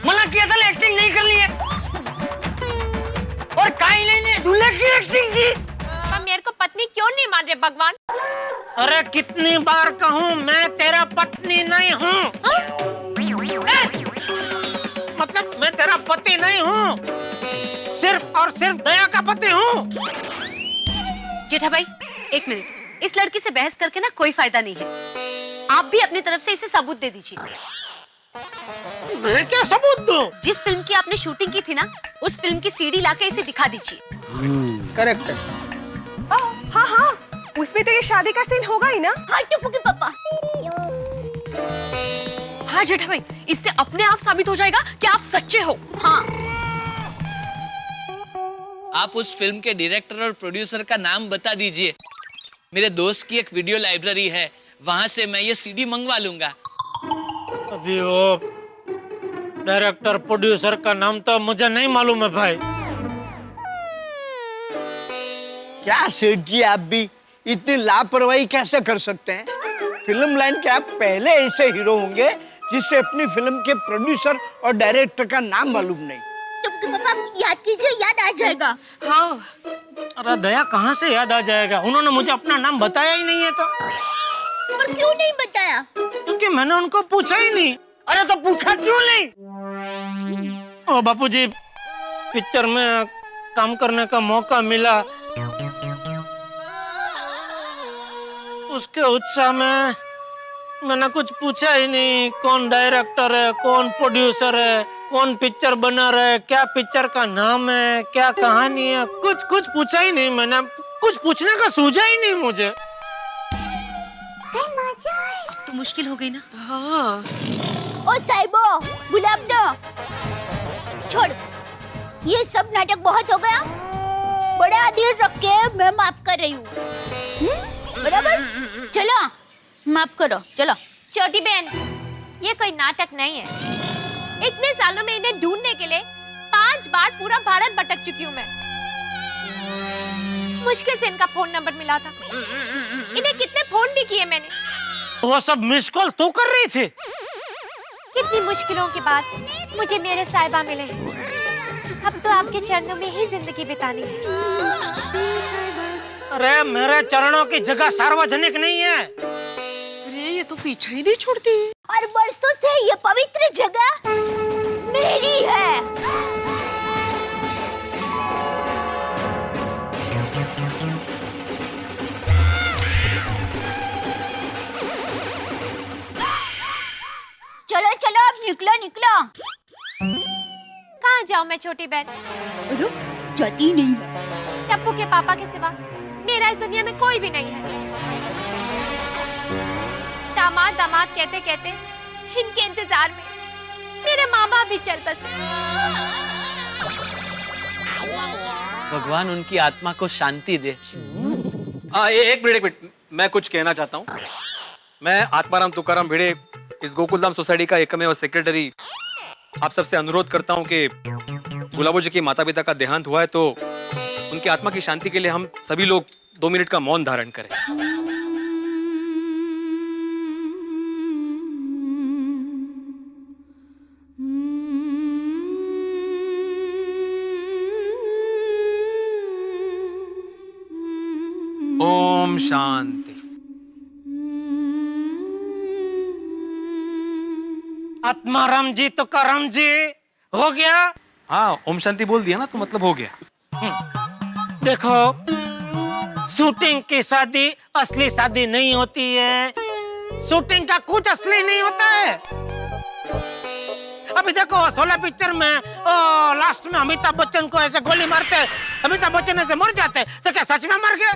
मना किया था, एक्टिंग नहीं करनी है। और काई नहीं, दूल्हे की एक्टिंग की। पर मेरे को पत्नी क्यों नहीं मान रहे भगवान? अरे कितनी बार कहूँ, मैं तेरा पत्नी नहीं हूँ। मतलब मैं तेरा पति नहीं हूँ, सिर्फ और सिर्फ दया का पति हूँ। जेठा भाई, एक मिनट, इस लड़की से बहस करके ना कोई फायदा नहीं है। आप भी अपनी तरफ से इसे सबूत दे दीजिए। मैं क्या सबूत दूं? जिस फिल्म की आपने शूटिंग की थी ना, उस फिल्म की सीडी लाके इसे दिखा दीजिए। करेक्ट है। हाँ हाँ, उसमें तो ये शादी का सीन होगा ही ना। हाँ टुपुके पापा। हाँ जेठा भाई, इससे अपने आप साबित हो जाएगा कि आप सच्चे हो। हाँ। आप उस फिल्म के डायरेक्टर और प्रोड्यूसर का नाम बता दीजिए। मेरे दोस्त की एक वीडियो लाइब्रेरी है, वहां से मैं ये सीडी मंगवा लूंगा। अभी वो डायरेक्टर प्रोड्यूसर का नाम तो मुझे नहीं मालूम है भाई। क्या सेठ जी, आप भी इतनी लापरवाही कैसे कर सकते हैं? फिल्म लाइन के आप पहले ऐसे हीरो होंगे जिससे अपनी फिल्म के प्रोड्यूसर और डायरेक्टर का नाम मालूम नहीं। टुपुके पापा, याद कीजिए, याद आ जाएगा। हाँ। अरे दया, कहाँ से याद आ जाएगा? उन्होंने मुझे अपना नाम बताया ही नहीं है तो। पर क्यों नहीं बताया? क्योंकि मैंने उनको पूछा ही नहीं। अरे तो पूछा क्यों नहीं? ओ बापूजी, पिक्चर में काम करने का मौका मिला, उसके उत्साह में मैंने कुछ पूछा ही नहीं। कौन डायरेक्टर है, कौन प्रोड्यूसर है, कौन पिक्चर बना रहा है, क्या पिक्चर का नाम है, क्या कहानी है, कुछ पूछा ही नहीं मैंने। कुछ पूछने का सूझा ही नहीं मुझे। तो मुश्किल हो गई ना। हाँ। ओ साहिबो, गुलाब दो। छोड़, ये सब नाटक बहुत हो गया। बड़ा दिल रख के मैं माफ कर रही हूँ। बराबर? चलो माफ करो, चलो। छोटी बहन, ये कोई नाटक नहीं है। इतने सालों में इन्हें ढूंढने के लिए 5 बार पूरा भारत भटक चुकी हूँ मैं। मुश्किल से इनका फोन नंबर मिला था। इन्हें कितने फोन भी किए मैंने। वो सब मिस कॉल तू कर रही थी? कितनी मुश्किलों के बाद मुझे मेरे साहिबा मिले। अब तो आपके चरणों में ही जिंदगी बितानी है। अरे मेरे चरणों की जगह सार्वजनिक नहीं है। अरे ये तो पीछे ही नहीं छोड़ती। और बरसों से ये पवित्र जगह मेरी है। चलो चलो अब निकलो निकलो। कहाँ जाऊँ मैं छोटी बहन? रुक, जाती नहीं है। टप्पू के पापा के सिवा मेरा इस दुनिया में कोई भी नहीं है। दामाद दामाद कहते कहते इनके इंतजार में मेरे माँ बाप भी चल बसे। भगवान उनकी आत्मा को शांति दे। एक मिनट, मैं कुछ कहना चाहता हूँ। मैं आत्माराम तुकाराम भिड़े, इस गोकुलधाम सोसाइटी का एकमेव सेक्रेटरी, आप सबसे अनुरोध करता हूँ कि गुलाबो जी के माता पिता का देहांत हुआ है तो उनकी आत्मा की शांति के लिए हम सभी लोग 2 मिनट का मौन धारण करें। ओम शांति। आत्माराम जी तुकाराम जी हो गया। हाँ, ओम शांति बोल दिया ना तो मतलब हो गया। देखो, शूटिंग की शादी असली शादी नहीं होती है। शूटिंग का कुछ असली नहीं होता है। अभी देखो 16 पिक्चर में लास्ट में अमिताभ बच्चन को ऐसे गोली मारते, अमिताभ बच्चन ऐसे मर जाते, तो क्या सच में मर गए?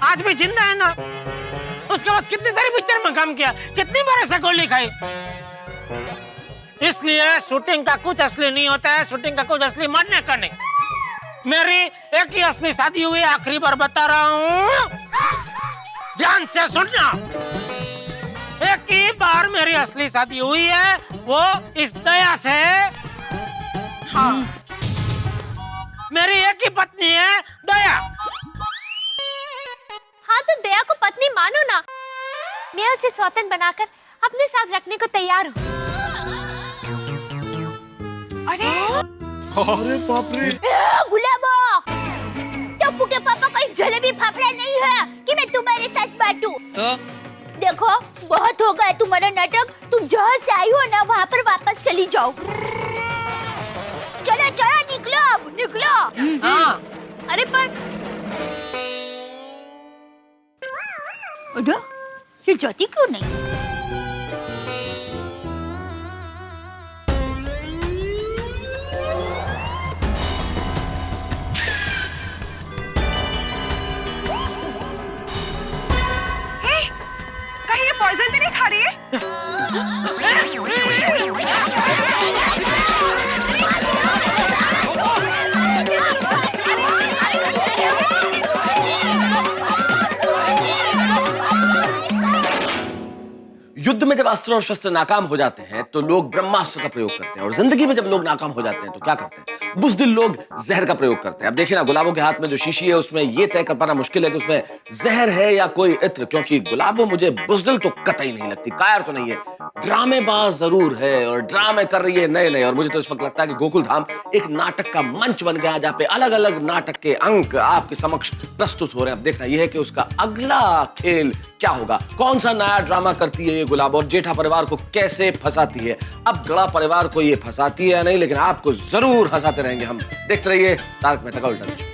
आज भी जिंदा है ना। उसके बाद कितनी सारी पिक्चर में काम किया, कितनी बार ऐसे गोली खाई। इसलिए शूटिंग का कुछ असली नहीं होता है। शूटिंग का कुछ असली मरने का नहीं। मेरी एक ही असली शादी हुई, आखिरी बार बता रहा हूँ, ध्यान से सुनना। एक ही बार मेरी असली शादी हुई है, वो इस दया से। हाँ, मेरी एक ही पत्नी है, दया। हाँ तो दया को पत्नी मानो ना। मैं उसे सौतन बनाकर अपने साथ रखने को तैयार हूँ। अरे बाप रे। गुलाबो, टप्पू के पापा कोई जलेबी फाफड़ा नहीं है कि मैं तुम्हारे साथ बांटूं। तो देखो, बहुत हो गया तुम्हारा नाटक। तुम जहाँ से आई हो ना वहाँ पर वापस चली जाओ। चलो चलो निकलो अब, निकलो। हाँ। अरे पर ये जाती क्यों नहीं? कहीं ये पॉइजन तो नहीं खा रही है? युद्ध में जब अस्त्र और शस्त्र नाकाम हो जाते हैं तो लोग ब्रह्मास्त्र का प्रयोग करते हैं, और जिंदगी में जब लोग नाकाम हो जाते हैं तो क्या करते हैं? बुज़दिल लोग जहर का प्रयोग करते हैं। अब देखिए ना, गुलाबों के हाथ में जो शीशी है उसमें ये तय कर पाना मुश्किल है कि उसमें जहर है या कोई इत्र, क्योंकि गुलाबों मुझे बुज़दिल तो कतई नहीं लगती, कायर तो नहीं है, ड्रामेबाज जरूर है और ड्रामे कर रही है नए नए। और मुझे तो इस वक्त लगता है कि गोकुलधाम एक नाटक का मंच बन गया जहाँ पे अलग अलग नाटक के अंक आपके समक्ष प्रस्तुत हो रहे हैं। अब देखना यह है कि उसका अगला खेल क्या होगा, कौन सा नया ड्रामा करती है ये गुलाब और जेठा परिवार को कैसे फंसाती है। अब गड़ा परिवार को ये फंसाती है या नहीं, लेकिन आपको जरूर हंसाते रहेंगे हम। देखते रहिए तारक मेहता का उल्टा चश्मा।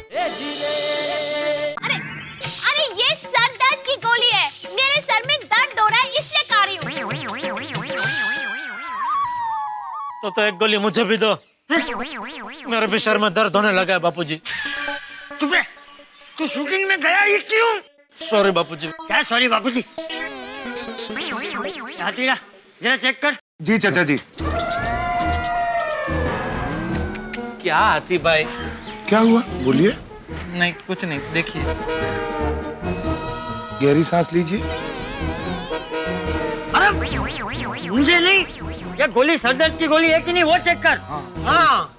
अरे ये सर दर्द की गोली है। मेरे सर में दर्द हो रहा है इसलिए खा रही हूँ। तो एक गोली मुझे भी दो। मेरे भी सर में दर्द होने लगा है बापूजी। चुप रह, तू शूटिंग में गया ही क्यों? सॉरी बापूजी। क्या सॉरी बापूजी? हाथीड़ा जरा चेक कर। जी चाचा जी। क्या हाथी भाई? क्या हुआ, बोलिए। नहीं कुछ नहीं, देखिए। गहरी सांस लीजिए। अरे मुझे नहीं, ये गोली सर दर्द की गोली है कि नहीं वो चेक कर। हाँ।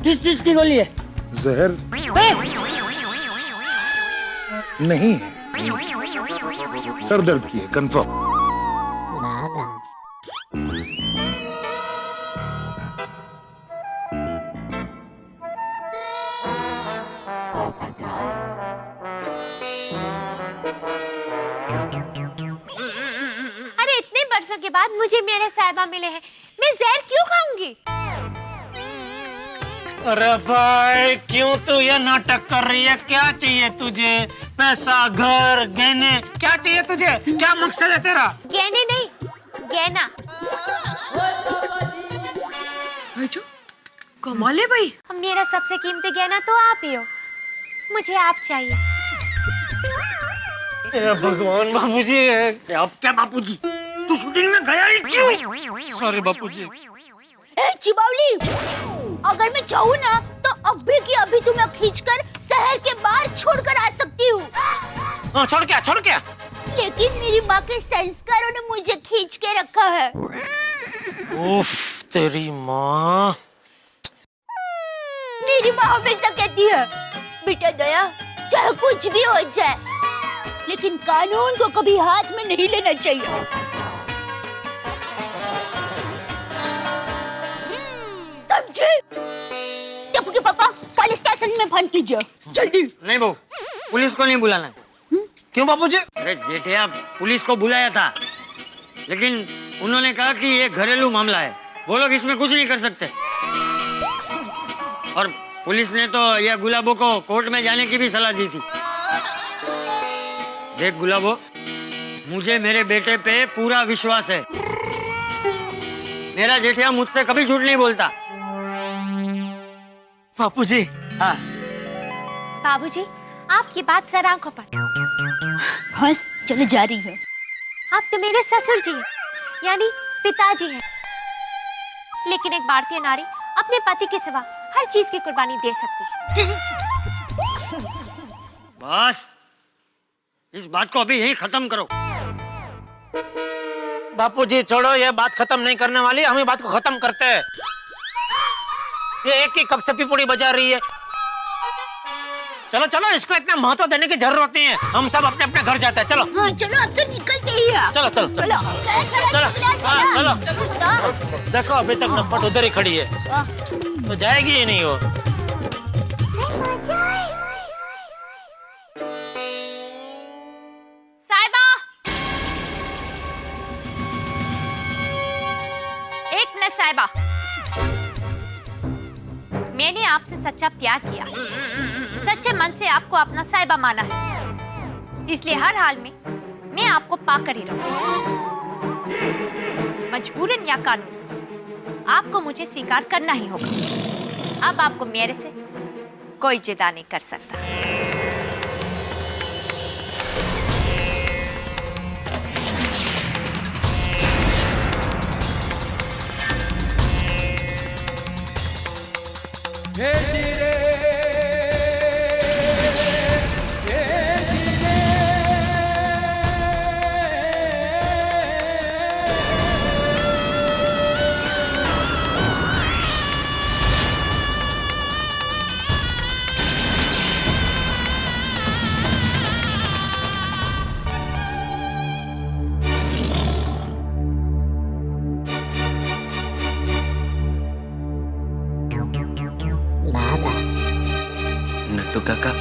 किस चीज की गोली है? जहर नहीं है, सर दर्द की है, कंफर्म। अरे इतने बरसों के बाद मुझे मेरे साहिबा मिले हैं, मैं जहर क्यों खाऊंगी? अरे भाई क्यों तू ये नाटक कर रही है? क्या चाहिए तुझे? पैसा, घर, गहने, क्या चाहिए तुझे? क्या मकसद है तेरा? गहने नहीं, गहना। कमाल है भाई। मेरा सबसे कीमती गहना तो आप ही हो, मुझे आप चाहिए। भगवान बापूजी। अब क्या बापूजी? तू शूटिंग में गया ही क्यों? सॉरी बापूजी। ए चिबावली, अगर मैं चाहूँ ना तो अभी की अभी तुम्हें खींचकर शहर के बाहर छोड़कर आ सकती हूँ। हाँ छोड़ क्या? छोड़ क्या? लेकिन मेरी माँ के संस्कारों ने मुझे खींच के रखा है। उफ, तेरी माँ। मेरी माँ हमेशा कहती है, बेटा दया, चाहे कुछ भी हो जाए, लेकिन कानून को कभी हाथ में नहीं लेना चाहिए। समझे? टप्पू पापा, पुलिस स्टेशन में फोन कीजिए, जल्दी। नहीं बहू, पुलिस को नहीं बुलाना। क्यों बापूजी? अरे जेठिया, पुलिस को बुलाया था, लेकिन उन्होंने कहा कि ये घरेलू मामला है, वो लोग इसमें कुछ नहीं कर सकते। और पुलिस ने तो यह गुलाबो को कोर्ट में जाने की भी सलाह दी थी। देख गुलाबो, मुझे मेरे बेटे पे पूरा विश्वास है। मेरा जेठिया मुझसे कभी झूठ नहीं बोलता। बापूजी। हाँ बाबूजी, आपकी बात सर आंखों पर। बस चले जा रही है। आप तो मेरे ससुर जी हैं, यानी पिताजी हैं। लेकिन एक भारतीय नारी अपने पति के सिवा हर चीज की कुर्बानी दे सकती है। बस इस बात को अभी यहीं खत्म करो। बापूजी छोड़ो, ये बात खत्म नहीं करने वाली, हम ये बात को खत्म करते हैं। ये एक ही कप से पिपुड़ी बजा रही है। चलो चलो, इसको इतना महत्व देने की जरूरत नहीं है। हम सब अपने अपने घर जाते हैं। चलो। हाँ चलो, अब तो निकलते ही हैं। चलो चलो चलो चलो। देखो अभी तक नपट उधर ही खड़ी है, तो जाएगी ही नहीं वो। साहिबा, एक मिनट साहिबा, मैंने आपसे सच्चा प्यार किया, सच्चे मन से आपको अपना साहिबा माना है, इसलिए हर हाल में मैं आपको पाकर ही रहूंगी। मजबूरन या कानून, आपको मुझे स्वीकार करना ही होगा। अब आपको मेरे से कोई जुदा नहीं कर सकता। नट्टू काका,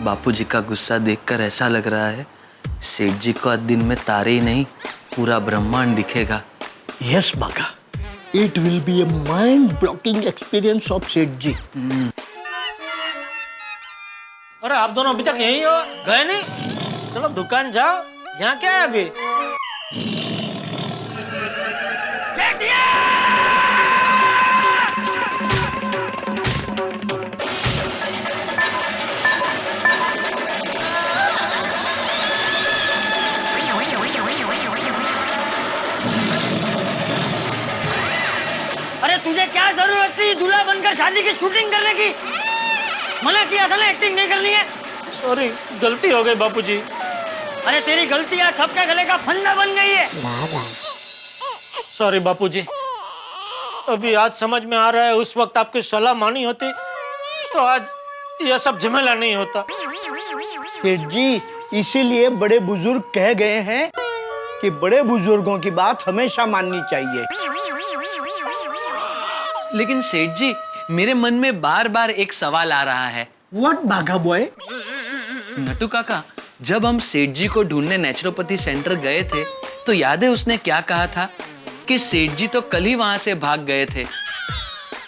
बापूजी का गुस्सा देखकर ऐसा लग रहा है सेठ जी को आज दिन में तारे ही नहीं पूरा ब्रह्मांड दिखेगा। यस बाका, it will be a mind blocking experience of सेठ जी। अरे आप दोनों अभी तक यहीं हो, गए नहीं? चलो दुकान जाओ, यहाँ क्या है अभी? अरे तुझे क्या जरूरत थी दूल्हा बनकर शादी की शूटिंग करने की? मना किया था ना एक्टिंग नहीं करनी है। सॉरी, गलती हो गई बापूजी। अरे तेरी गलती आज सबके गले का फंदा बन गई है। सॉरी बापूजी। अभी आज समझ में आ रहा है, उस वक्त आपकी सलाह मानी होती तो आज यह सब झमेला नहीं होता। सेठ जी, इसीलिए बड़े बुजुर्ग कह गए हैं कि बड़े बुजुर्गों की बात हमेशा माननी चाहिए। लेकिन सेठ जी, मेरे मन में बार बार एक सवाल आ रहा है। What Wagah boy? नटू काका, जब हम सेठ जी को ढूंढने नेचुरोपैथी सेंटर गए थे तो याद है उसने क्या कहा था कि सेठ जी तो कल ही वहां से भाग गए थे।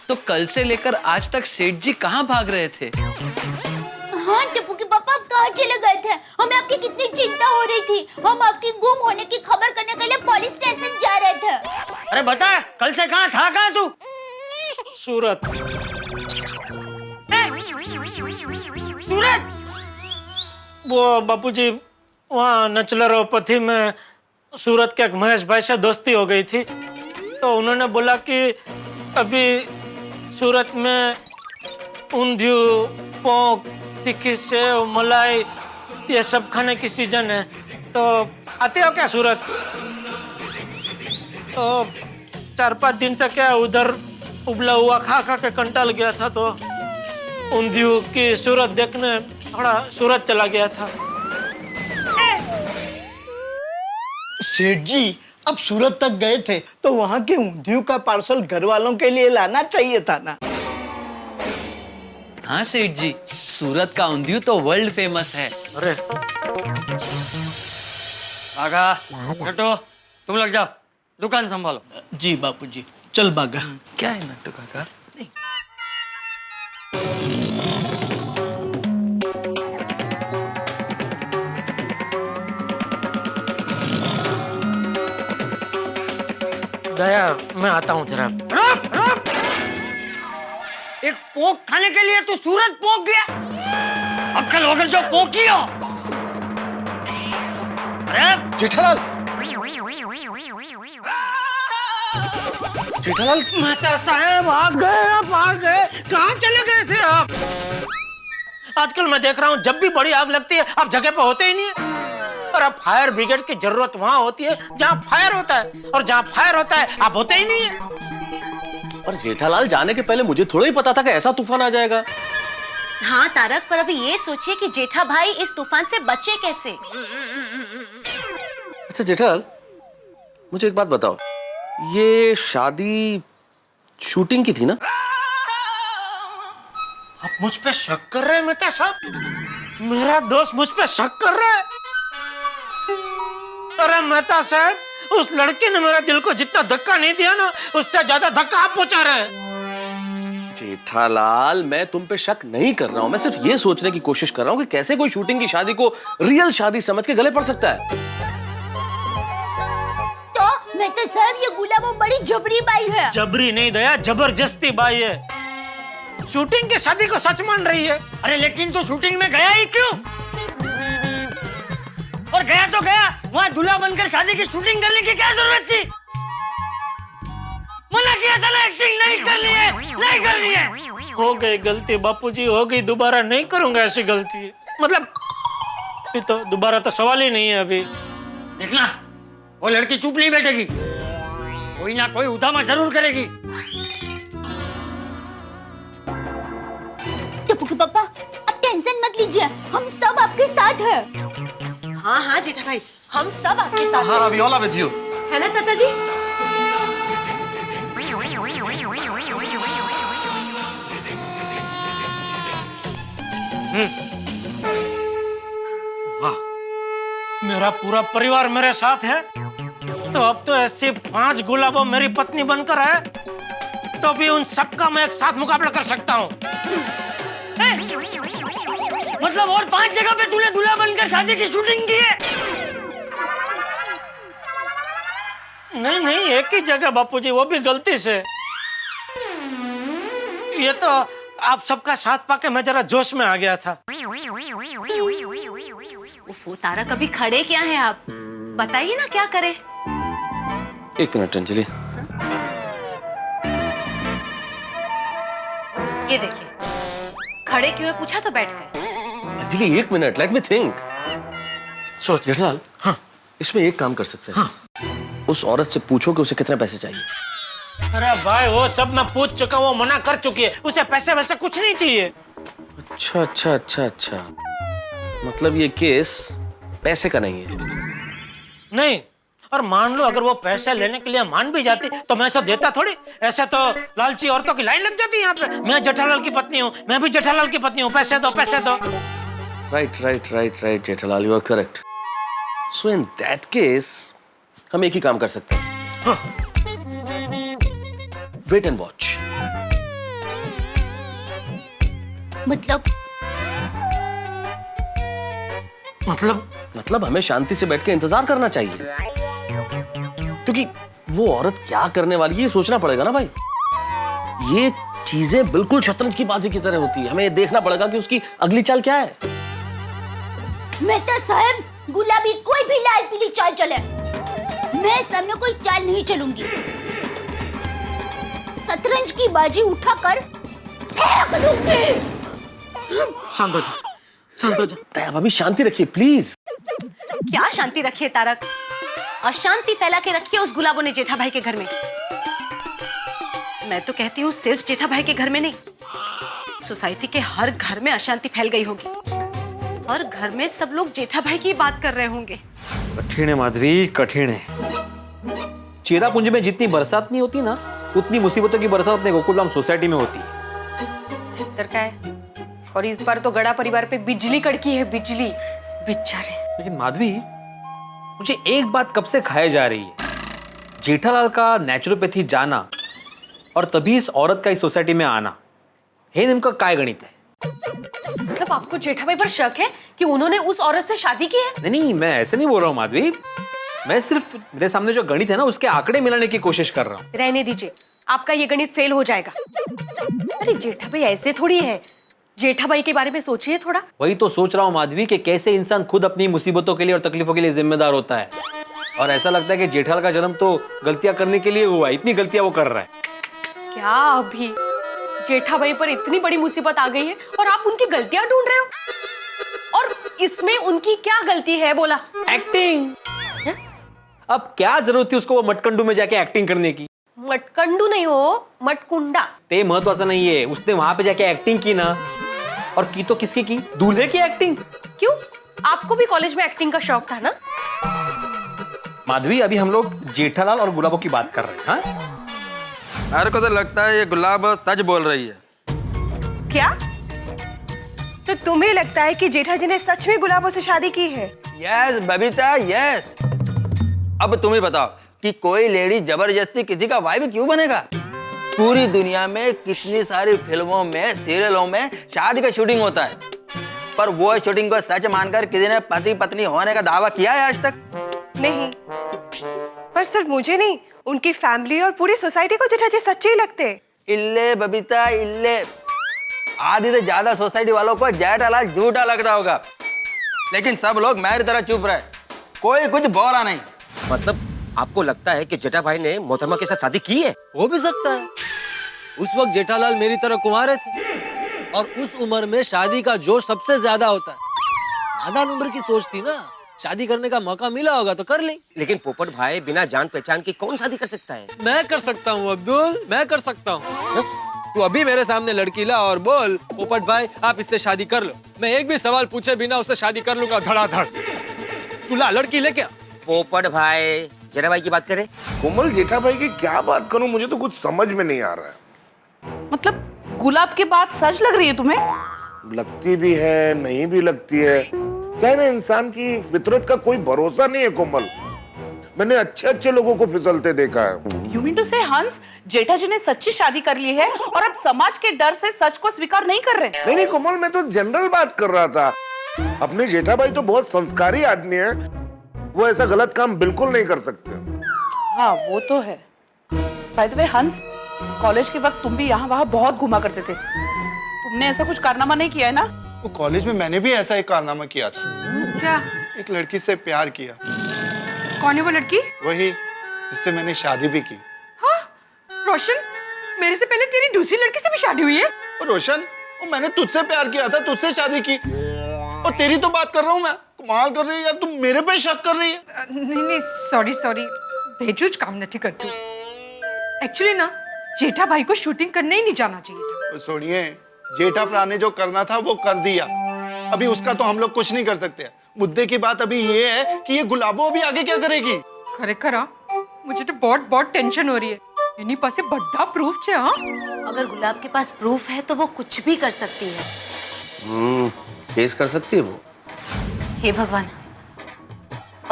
तो कल से लेकर आज तक सेठ जी कहाँ भाग रहे थे? हाँ टप्पू के पापा, आप कहाँ चले गए थे? हमें आपकी कितनी चिंता हो रही थी। हम आपकी गुम होने की खबर करने के लिए पुलिस स्टेशन जा रहे थे। अरे बता, कल से कहाँ तू? सूरत। सूरत? वो बापूजी, वहाँ नचलरोपथी में सूरत के एक महेश भाई से दोस्ती हो गई थी, तो उन्होंने बोला कि अभी सूरत में ऊंधियू, पोंक, तीखी सेव, मलाई ये सब खाने की सीजन है, तो आते हो क्या सूरत? तो 4-5 दिन से क्या उधर उबला हुआ खा खा के कंटाल गया था, तो ऊंधियू की सूरत देखने थोड़ा सूरत चला गया था। सेठ जी, अब सूरत तक गए थे तो वहाँ के ऊंधियू का पार्सल घर वालों के लिए लाना चाहिए था ना। हाँ सेठ जी, सूरत का ऊंधियू तो वर्ल्ड फेमस है। अरे बाघा, नटू, तुम लग जाओ, दुकान संभालो। जी बापूजी, चल बाघा। क्या है नट्टू काका? दया, मैं आता हूँ जरा। रुक! एक पोक खाने के लिए तू सूरत पोक गया? अक्कल होकर जो पोकी हो। अरे जेठालाल! जेठालाल! मेहता साहब, आ गए। कहाँ चले गए थे आप? आजकल मैं देख रहा हूँ जब भी बड़ी आग लगती है आप जगह पे होते ही नहीं है। और अब फायर ब्रिगेड की जरूरत वहाँ होती है जहाँ फायर होता है, और जहाँ फायर होता है आप होते ही नहीं है। और जेठालाल, जाने के पहले मुझे थोड़ा ही पता था कि ऐसा तूफान आ जाएगा। हाँ तारक, पर अभी ये सोचिए कि जेठा भाई इस तूफान से बचे कैसे। अच्छा जेठालाल, मुझे एक बात बताओ, ये शादी शूटिंग की थी ना? आप मुझ पे शक कर रहे हैं मेहता साहब? मेरा दोस्त मुझ पे शक कर रहा है? अरे मेहता साहब, उस लड़की ने मेरे दिल को जितना धक्का नहीं दिया ना, उससे ज्यादा धक्का आप पहुंचा रहे हैं। जेठालाल, मैं तुम पे शक नहीं कर रहा हूं, मैं सिर्फ ये सोचने की कोशिश कर रहा हूं कि कैसे कोई शूटिंग की शादी को रियल शादी समझ के गले पड़ सकता है। तो मेहता साहब, ये गुलाबो बड़ी जबरी बाई है। जबरी नहीं दया, जबरदस्ती बाई है। शूटिंग की शादी को सच मान रही है। अरे लेकिन तू शूटिंग में गया ही क्यों? और गया तो गया, वहाँ दूल्हा बनकर शादी की शूटिंग करने की क्या जरूरत थी? मना किया था ना, एक्टिंग नहीं करनी है। हो गई गलती बापूजी, हो गई, दोबारा नहीं करूंगा ऐसी गलती। मतलब तो दोबारा तो सवाल ही नहीं है अभी। देखना, वो लड़की चुप नहीं बैठेगी, कोई ना कोई उधामा जरूर करेगी। टप्पू के पापा, अब टेंशन मत लीजिए, हम सब आपके साथ हैं। हाँ हाँ जेठा भाई, हम सब आपके साथ हैं। हाँ, we all are with you. है ना चाचा जी? वाह, मेरा पूरा परिवार मेरे साथ है, तो अब तो ऐसी 5 गुलाबों मेरी पत्नी बनकर है, तो भी उन सबका मैं एक साथ मुकाबला कर सकता हूँ। मतलब और 5 जगह पे तूने दूल्हा बनकर शादी की शूटिंग की है? नहीं, एक ही जगह बापूजी, वो भी गलती से। ये तो आप सबका साथ पाके मैं जरा जोश में आ गया था। उफ़, तारक, अभी खड़े क्या हैं आप? बताइए ना क्या करें। एक मिनट अंजलि। ये देखिए, खड़े क्यों है पूछा तो बैठ गए। अंजलि, एक मिनट, लेट मी थिंक। सोच। जेठालाल, हाँ, इसमें एक काम कर सकते हैं। हाँ। उस औरत से पूछो कि उसे कितने पैसे चाहिए। अरे भाई वो सब मैं पूछ चुका हूँ, वो मना कर चुकी है, उसे पैसे वैसे कुछ नहीं चाहिए। अच्छा अच्छा अच्छा अच्छा, मतलब ये केस पैसे का नहीं है। नहीं, और मान लो अगर वो पैसे लेने के लिए मान भी जाती तो मैं ऐसा देता थोड़ी। ऐसे तो लालची औरतों की लाइन लग जाती है यहाँ पे। मैं जेठालाल की पत्नी हूँ, मैं भी जेठालाल की पत्नी हूँ, पैसे दो पैसे दो। Right right right right Jethalal, you are correct. So in that case हम एक ही काम कर सकते हैं, वेट एंड वॉच। मतलब हमें शांति से बैठ के इंतजार करना चाहिए, क्योंकि वो औरत क्या करने वाली है ये सोचना पड़ेगा ना भाई। ये चीजें बिल्कुल शतरंज की बाजी की तरह होती है, हमें ये देखना पड़ेगा कि उसकी अगली चाल क्या है। मैं तो साहब गुलाबी कोई भी लाल पीली चाल चले, मैं सामने कोई चाल नहीं चलूंगी। शतरंज की बाजी उठाकर फेंक दूंगी। शांत हो जा, शांत हो जा। दया भाभी शांति रखिए प्लीज। क्या शांति रखिए तारक, अशांति फैला के रखी है उस गुलाबों ने जेठा भाई के घर में। मैं तो कहती हूँ सिर्फ जेठा भाई के घर में नहीं, सोसाइटी के हर घर में अशांति फैल गई होगी। हर घर में सब लोग जेठा भाई की बात कर रहे होंगे। कठिन है माधवी, कठिन है। चेरापुंजी में जितनी बरसात नहीं होती ना, उतनी मुसीबतों की बरसात अपने गोकुलधाम सोसाइटी में होती है। इधर का है, और इस बार तो गड़ा परिवार पे बिजली कड़की है, बिजली बेचारे। लेकिन माधवी, मुझे एक बात कब से खाए जा रही है, जेठालाल का नेचुरोपैथी जाना और तभी इस औरत का इस सोसाइटी में आना, हे नेमका काय गणित है? मतलब आपको जेठा भाई पर शक है कि उन्होंने उस औरत से शादी की है? नहीं, मैं ऐसे नहीं बोल रहा हूँ माधवी, मैं सिर्फ मेरे सामने जो गणित है ना उसके आंकड़े मिलाने की कोशिश कर रहा हूँ। रहने दीजिए, आपका ये गणित फेल हो जाएगा। अरे जेठा भाई ऐसे थोड़ी है, जेठा भाई के बारे में सोचिए थोड़ा। वही तो सोच रहा हूँ माधवी कि कैसे इंसान खुद अपनी मुसीबतों के लिए और तकलीफों के लिए जिम्मेदार होता है, और ऐसा लगता है कि जेठालाल का जन्म तो गलतियां करने के लिए हुआ, इतनी गलतियां वो कर रहा है। क्या अभी जेठा भाई पर इतनी बड़ी मुसीबत आ गई है और आप उनकी गलतियां ढूंढ रहे हो? और इसमें उनकी क्या गलती है बोला? एक्टिंग। अब क्या जरूरत थी उसको वो मटकंडू में जाके एक्टिंग करने की? मटकंडू नहीं हो, मटकुंडा। ते महत्वाचा नहीं है, उसने वहां पे जाके एक्टिंग की ना, और की तो किसकी की? दूल्हे की एक्टिंग। क्यों, आपको भी कॉलेज में एक्टिंग का शौक था ना? माधवी, अभी हम लोग जेठालाल और गुलाबों की बात कर रहे हैं। हाँ? मेरे को तो लगता है ये गुलाब सच बोल रही है। क्या? तो तुम्हें लगता है कि जेठा जी ने सच में गुलाबों से शादी की है? Yes Babita, yes. अब तुम ही बताओ कि कोई लेडी जबरदस्ती किसी का वाइफ क्यों बनेगा? पूरी दुनिया में कितनी सारी फिल्मों में, सीरियलों में शादी का शूटिंग होता है, पर वो शूटिंग को सच मानकर किसी ने पति पत्नी होने का दावा किया है आज तक? नहीं, पर सिर्फ मुझे नहीं, उनकी फैमिली और पूरी सोसाइटी को जेठा जी सच्चे ही लगते। इल्ले बबीता इल्ले, आधी से ज्यादा सोसाइटी वालों को जेठालाल झूठा लगता होगा, लेकिन सब लोग मेरी तरह चुप रहे, कोई कुछ बोला नहीं। मतलब आपको लगता है कि जेठा भाई ने मोहतरमा के साथ शादी की है? हो भी सकता है। उस वक्त जेठालाल मेरी तरह कुंवारे थे, और उस उम्र में शादी का जोश सबसे ज्यादा होता है। नादान उम्र की सोच थी ना, शादी करने का मौका मिला होगा तो कर ली। लेकिन पोपट भाई बिना जान पहचान के कौन शादी कर सकता है? मैं कर सकता हूँ अब्दुल, मैं कर सकता हूँ। तू अभी मेरे सामने लड़की ला और बोल, पोपट भाई आप इससे शादी कर लो, मैं एक भी सवाल पूछे बिना उससे शादी कर लूंगा धड़ाधड़। तू ला लड़की लेके। पोपट भाई जेठा भाई की बात करे। कोमल, जेठा भाई की क्या बात करूं, मुझे तो कुछ समझ में नहीं आ रहा है। मतलब गुलाब की बात सच लग रही है तुम्हें? लगती भी है, नहीं भी लगती है। क्या है ना, इंसान की फितरत का कोई भरोसा नहीं है कोमल। मैंने अच्छे अच्छे लोगों को फिसलते देखा है। You mean to say, हंस, जेठा जी ने सच्ची शादी कर ली है और अब समाज के डर से सच को स्वीकार नहीं कर रहे? नहीं कोमल, मैं तो जनरल बात कर रहा था। अपने जेठा भाई तो बहुत संस्कारी आदमी है, वो ऐसा गलत काम बिल्कुल नहीं कर सकते। हाँ वो तो है। बाय द वे हंस, कॉलेज के वक्त तुम भी यहाँ वहाँ बहुत घुमा करते थे, तुमने ऐसा कुछ कारनामा नहीं किया है ना? वो कॉलेज में मैंने भी ऐसा एक कारनामा किया था। क्या? एक लड़की से प्यार किया। कौन है वो लड़की? वही जिससे मैंने शादी भी की। हाँ? रोशन, मेरे से पहले तेरी दूसरी लड़की से भी शादी हुई है? और रोशन, वो मैंने तुझसे प्यार किया था, तुझसे शादी की, और तेरी तो बात कर रहा हूँ मैं। कमाल कर रही है यार, तुम मेरे पे शक कर रही है। नहीं, सॉरी, बेजूज काम नहीं करती। एक्चुअली ना जेठा भाई को शूटिंग करने ही नहीं जाना चाहिए था। तो सुनिए, जेठा प्रा ने जो करना था वो कर दिया, अभी उसका तो हम लोग कुछ नहीं कर सकते। मुद्दे की बात अभी ये है कि ये गुलाबो अभी आगे क्या करेगी। खरेखर मुझे तो बहुत बहुत टेंशन हो रही है। एनी पासे बड़ा प्रूफ छे। हाँ, अगर गुलाब के पास प्रूफ है तो वो कुछ भी कर सकती है। केस कर सकती है वो। हे भगवान,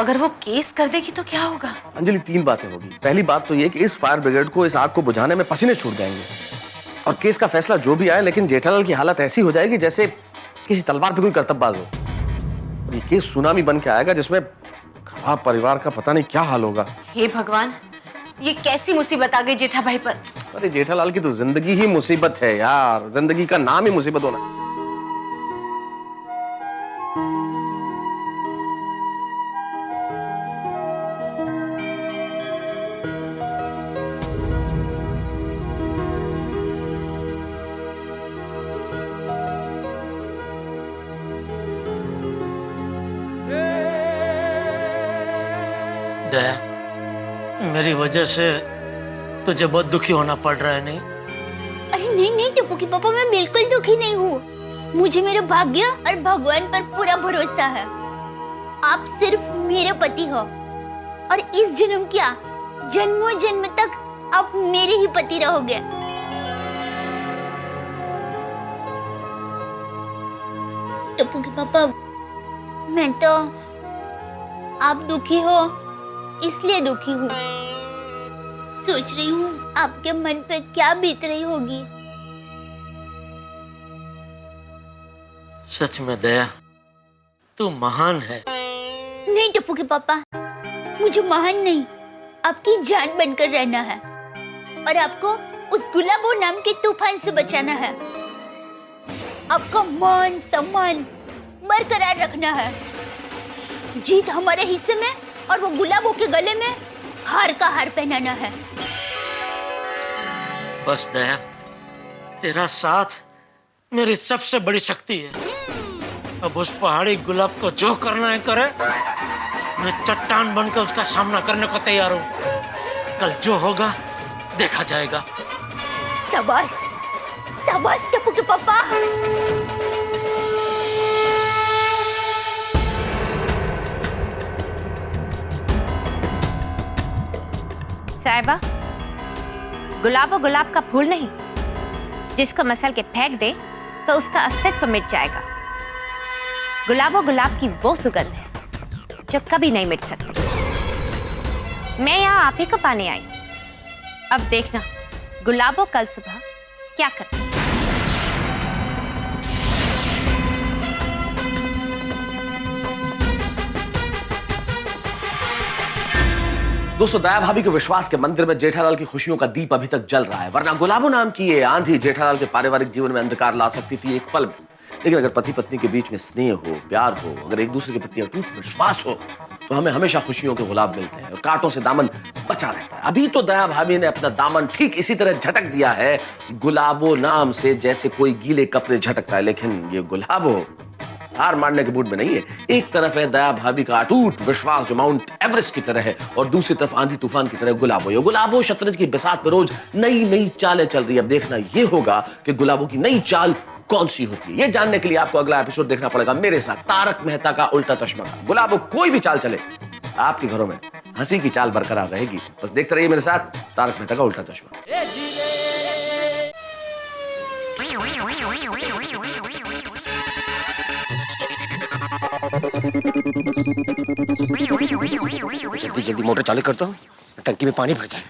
अगर वो केस कर देगी तो क्या होगा? अंजलि, 3 बातें होगी। पहली बात तो ये कि इस फायर ब्रिगेड को इस आग को बुझाने में पसीने छूट जाएंगे, और केस का फैसला जो भी आए, लेकिन जेठालाल की हालत ऐसी हो जाएगी जैसे किसी तलवार पे कोई करतबबाज हो। और ये केस सुनामी बन के आएगा जिसमें खराब परिवार का पता नहीं क्या हाल होगा। हे भगवान, ये कैसी मुसीबत आ गई जेठा भाई पर? अरे जेठालाल की तो जिंदगी ही मुसीबत है यार, जिंदगी का नाम ही मुसीबत होना। दया, मेरी वजह से तुझे बहुत दुखी होना पड़ रहा है, नहीं? अरे नहीं नहीं टप्पू के पापा, मैं बिल्कुल दुखी नहीं हूँ। मुझे मेरे भाग्य और भगवान पर पूरा भरोसा है। आप सिर्फ मेरे पति हो, और इस जन्म क्या, जन्मों जन्म तक आप मेरे ही पति रहोगे। टप्पू के पापा, मैं तो आप दुखी हो इसलिए दुखी हूँ। सोच रही हूँ आपके मन पे क्या बीत रही होगी। सच में दया, तू महान है। नहीं टप्पू के पापा, मुझे महान नहीं, आपकी जान बनकर रहना है, और आपको उस गुलाबो नाम के तूफान से बचाना है। आपका मान सम्मान बरकरार रखना है। जीत हमारे हिस्से में, और वो गुलाबों के गले में हार का हार पहनाना है। बस दया, तेरा साथ मेरी सबसे बड़ी शक्ति है। अब उस पहाड़ी गुलाब को जो करना है करे, मैं चट्टान बनकर उसका सामना करने को तैयार हूँ। कल जो होगा देखा जाएगा। शाबाश, शाबाश टप्पू के पापा। साहिबा, गुलाबो गुलाब का फूल नहीं, जिसको मसल के फेंक दे तो उसका अस्तित्व मिट जाएगा। गुलाबो गुलाब की वो सुगंध है जो कभी नहीं मिट सकती। मैं यहाँ आप ही को पाने आई। अब देखना गुलाबो कल सुबह क्या करती है। दोस्तों, दया भाभी के विश्वास के मंदिर में जेठालाल की खुशियों का दीप अभी तक जल रहा है, वरना गुलाबो नाम की ये आंधी जेठालाल के पारिवारिक जीवन में अंधकार ला सकती थी एक पल में। लेकिन अगर पति पत्नी के बीच में स्नेह हो, प्यार हो, अगर एक दूसरे के प्रति अटूट विश्वास हो, तो हमें हमेशा खुशियों के गुलाब मिलते हैं और कांटों से दामन बचा रहता है। अभी तो दया भाभी ने अपना दामन ठीक इसी तरह झटक दिया है गुलाबो नाम से, जैसे कोई गीले कपड़े झटकता है। लेकिन ये गुलाबो हार मारने के मूड में नहीं है। एक तरफ है दया भाभी का अटूट विश्वास जो माउंट एवरेस्ट की तरह है, और दूसरी तरफ आंधी तूफान की तरह गुलाबो। ये गुलाबो शतरंज की बिसात में रोज नई नई चालें चल रही है। अब देखना ये होगा कि गुलाबो की नई चाल कौन सी होती है। ये जानने के लिए आपको अगला एपिसोड देखना पड़ेगा मेरे साथ, तारक मेहता का उल्टा चश्मा का। गुलाबो कोई भी चाल चले, आपके घरों में हंसी की चाल बरकरार रहेगी। बस देखते रहिए मेरे साथ तारक मेहता का उल्टा चश्मा। जल्दी जल्दी मोटर चालू करता हूँ, टंकी में पानी भर जाए।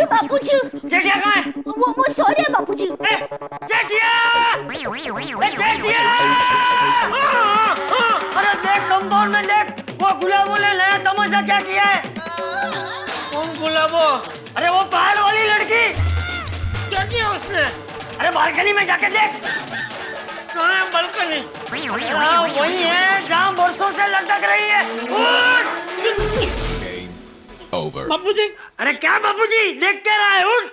बापूजी, जेठिया कहाँ है? वो सो रहे हैं बापूजी। जेठिया! जेठिया! अरे देख कंपाउंड में देख, वो गुलाबो ने नया तमाशा क्या किया है? कौन गुलाबो? अरे वो पहाड़ वाली लड़की। क्या किया उसने? अरे बालकनी में जाके देख। कहाँ है बालकनी? वही है जहाँ बरसों से लटक रही है। बापूजी, अरे क्या बापूजी, देख क्या रहा है? उठ,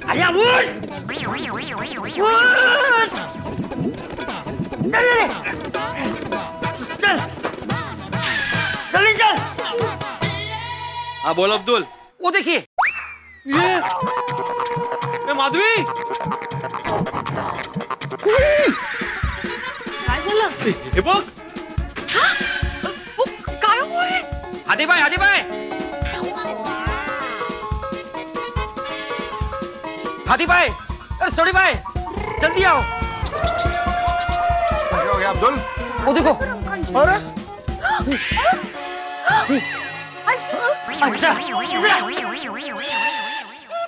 आया उठ, उठ, चल रे, चल, जल्दी चल। हाँ बोल अब्दुल। वो देखिए, ये माधवी, काय झालं? हे बघ, वो काय हुआ है? हादी भाई, हादी भाई, हादी भाई, अरे सोडी भाई, जल्दी आओ। क्या हो गया अब्दुल? वो देखो। अरे अच्छा,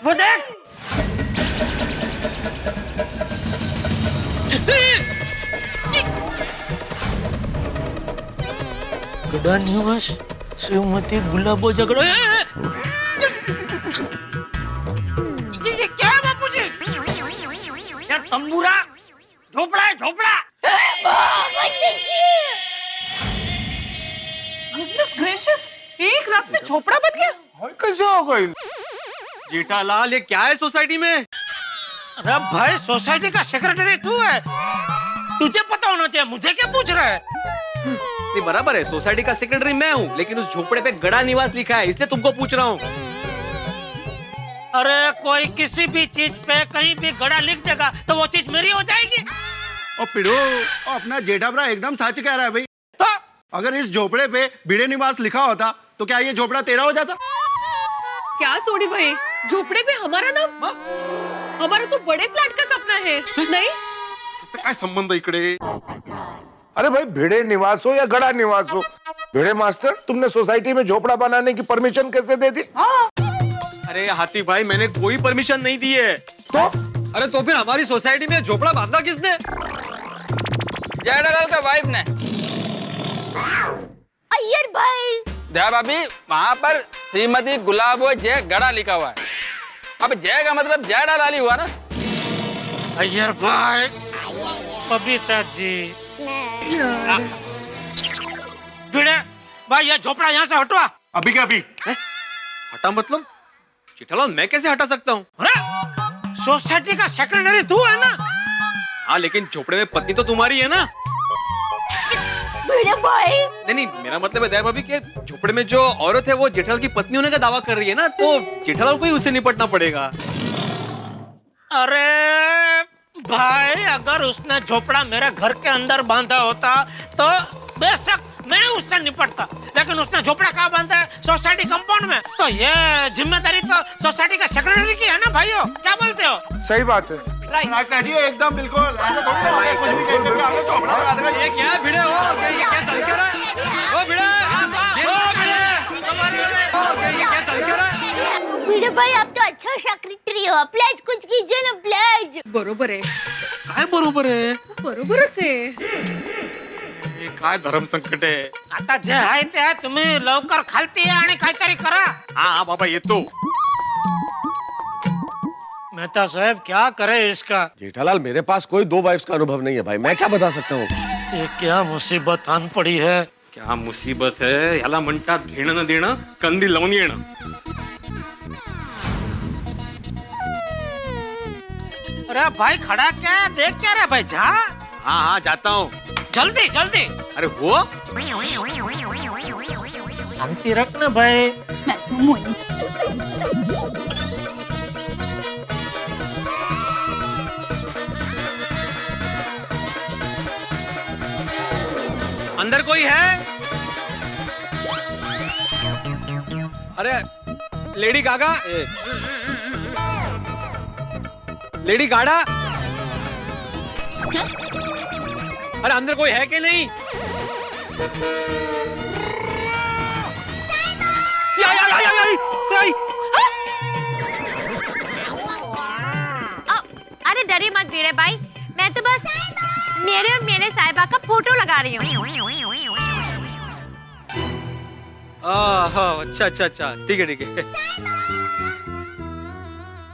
वो देख, गड़ा निवास श्रीमती गुलाबो झगड़ो। ये क्या है बापूजी? यार तंबूरा, झोपड़ा है, झोपड़ा। गुडनेस ग्रेशियस, एक रात में झोपड़ा बन गया। कैसे हो गई? जेठालाल, ये क्या है सोसाइटी में? अरे भाई, सोसाइटी का सेक्रेटरी तू है, तुझे पता होना चाहिए, मुझे क्या पूछ रहा है? नहीं बराबर है, सोसाइटी का सेक्रेटरी मैं हूँ, लेकिन उस झोपड़े पे गड़ा निवास लिखा है, इसलिए तुमको पूछ रहा हूँ। अरे कोई किसी भी चीज पे कहीं भी गड़ा लिख देगा तो वो चीज मेरी हो जाएगी। और पिड़ो, अपना जेठाभरा एकदम सच कह रहा है भाई। तो अगर इस झोपड़े पे भिड़े निवास लिखा होता तो क्या ये झोपड़ा तेरा हो जाता? क्या सोडी भाई, झोपड़े पे हमारा नाम? हमारा तो बड़े फ्लैट का सपना है, नहीं? काय संबंध इकडे? अरे भाई, भिड़े निवास हो या गड़ा निवास हो, भिड़े मास्टर, तुमने सोसाइटी में झोपड़ा बनाने की परमिशन कैसे दे दी? अरे हाथी भाई, मैंने कोई परमिशन नहीं दी है। तो अरे तो फिर हमारी सोसाइटी में झोपड़ा बांधा किसने? जेठालाल का वाइफ ने। अय्यर भाई, जय भाभी, वहाँ पर श्रीमती गुलाबो जय गड़ा लिखा हुआ है। अब जय का मतलब जेठालाल ही हुआ ना। अय्यर भाई, बबीता जी, भिड़े भाई, ये झोपड़ा यहाँ से हटवा। अभी क्या अभी? हटा मतलब? जेठालाल, मैं कैसे हटा सकता हूँ? अरे सोसाइटी का सेक्रेटरी तू है ना? हाँ, लेकिन झोपड़े में पत्नी तो तुम्हारी है ना? भिड़े भाई, नहीं, मेरा मतलब है दया भाभी कि झोपड़े में जो औरत है वो जेठालाल की पत्नी होने का दावा कर रही है ना, तो जेठालाल को ही उससे निपटना पड़ेगा। अरे भाई, अगर उसने झोपड़ा मेरे घर के अंदर बांधा होता तो बेशक मैं उससे निपटता, लेकिन उसने झोपड़ा कहाँ बांधा है? सोसाइटी कंपाउंड में। तो ये जिम्मेदारी तो सोसाइटी का सेक्रेटरी की है ना भाइयों, क्या बोलते हो? सही बात है। राइट जी, एकदम बिल्कुल। ऐसा थोड़ी ना होता है, कुछ भी कह के आपने झोपड़ा बना देगा। ये क्या है भिड़े? ये क्या चल कर रहा है? ओ भिड़े, ये क्या चल कर रहा है? भिड़े भाई, आप तो अच्छा सेक्रेटरी हो, प्लीज कुछ कीजिए ना, प्लीज। बरोबर आहे, काय बरोबर आहे? बरोबरच आहे। हे काय धर्म संकट आहे? आता जे आहे ते तुम्ही लवकर खालती या आणि काहीतरी करा। हाँ बाबा, येतो। मेहता साहब, क्या करे इसका? जेठालाल, मेरे पास कोई 2 वाइफ्स का अनुभव नहीं है भाई, मैं क्या बता सकता हूँ? ये क्या मुसीबत आन पड़ी है? क्या मुसीबत है? याला म्हणतात घेणं न देणं, कंदी लावून येणं। अरे भाई, खड़ा क्या है? देख क्या रहा है भाई? जा। हाँ हाँ, जाता हूँ। जल्दी जल्दी। अरे वो शांति रखना भाई। अंदर कोई है? अरे लेडी गागा, लेडी गाड़ा, अरे अंदर कोई है कि नहीं? अरे डरिए मत भिड़े भाई, मैं तो बस मेरे और मेरे साहिबा का फोटो लगा रही हूँ। अच्छा अच्छा अच्छा, ठीक है ठीक है।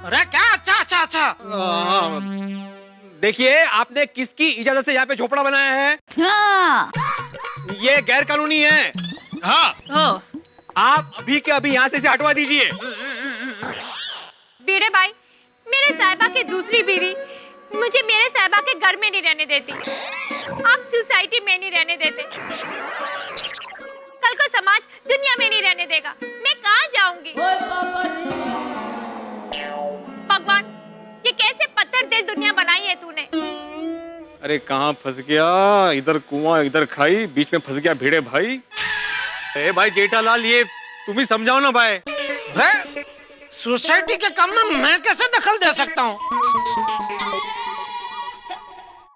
अरे क्या? अच्छा अच्छा अच्छा। देखिए, आपने किसकी इजाजत से यहाँ पे झोपड़ा बनाया है? हाँ। ये गैर कानूनी है। हाँ। आप अभी के अभी यहाँ से इसे हटवा दीजिए। बीड़े भाई, मेरे साहिबा की दूसरी बीवी मुझे मेरे साहिबा के घर में नहीं रहने देती। आप सोसाइटी में नहीं रहने देते, कल को समाज दुनिया में नहीं रहने देगा। मैं कहाँ जाऊंगी? भगवान, ये कैसे पत्थर दिल दुनिया बनाई है तूने? अरे कहाँ फंस गया, इधर कुआं इधर खाई, बीच में फंस गया भिड़े भाई। ए भाई जेठालाल, ये तुम ही समझाओ ना भाई। सोसाइटी के काम में मैं कैसे दखल दे सकता हूँ?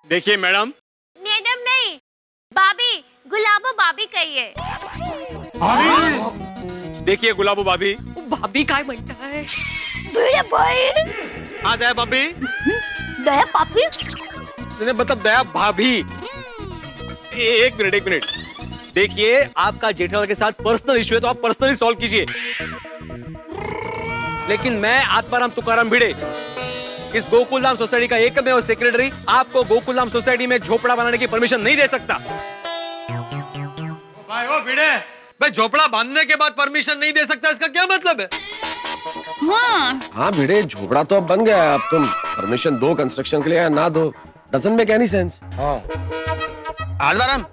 देखिए मैडम। मैडम नहीं, भाभी, गुलाबो भाभी कहिए। देखिए गुलाबो भाभी। भाभी काय म्हणता है? भिड़े भाई। हाँ दया भाभी। दया भाभी? नहीं मतलब दया भाभी। एक मिनट। देखिए आपका जेठालाल के साथ पर्सनल इशू है तो आप पर्सनली सॉल्व कीजिए, लेकिन मैं आत्माराम तुकाराम भिड़े, इस गोकुलधाम सोसाइटी का एकमेव सेक्रेटरी, आपको गोकुलधाम सोसाइटी में झोपड़ा बनाने की परमिशन नहीं दे सकता। भाई ओ भिड़े, भाई झोपड़ा बांधने के बाद परमिशन नहीं दे सकता, इसका क्या मतलब है? हाँ भिड़े, झोपड़ा तो अब बन गया है, अब तुम परमिशन दो कंस्ट्रक्शन के लिए या ना दो, डजंट मेक एनी सेंस। हाँ आत्माराम,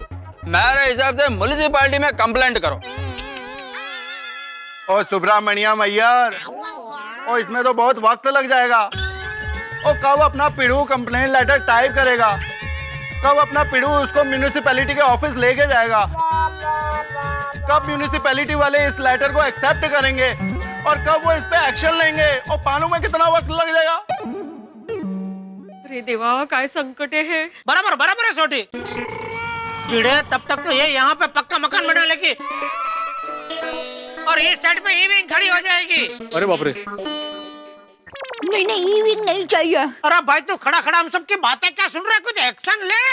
मेरे हिसाब से म्युनिसिपैलिटी में कंप्लेंट करो। ओ सुब्रमण्यम अय्यर, ओ इसमें तो बहुत वक्त लग जाएगा। ओ कब अपना पिड़ू कंप्लेंट लेटर टाइप करेगा? कब अपना पिड़ू उसको म्युनिसिपैलिटी के ऑफिस लेके जाएगा? कब म्युनिसिपैलिटी वाले इस लेटर को एक्सेप्ट करेंगे और कब वो इस पे एक्शन लेंगे? और पानू में कितना वक्त लग जाएगा? अरे देवा, काय संकटे है। बराबर है छोटी भिड़े, तब तक तो ये यहाँ पे पक्का मकान बना लेगी और इस साइड पे ईविंग खड़ी हो जाएगी। अरे बाप रे। नहीं ईविंग नहीं चाहिए। अरे भाई तू खड़ा हम सबकी बातें क्या सुन रहा है? कुछ एक्शन ले।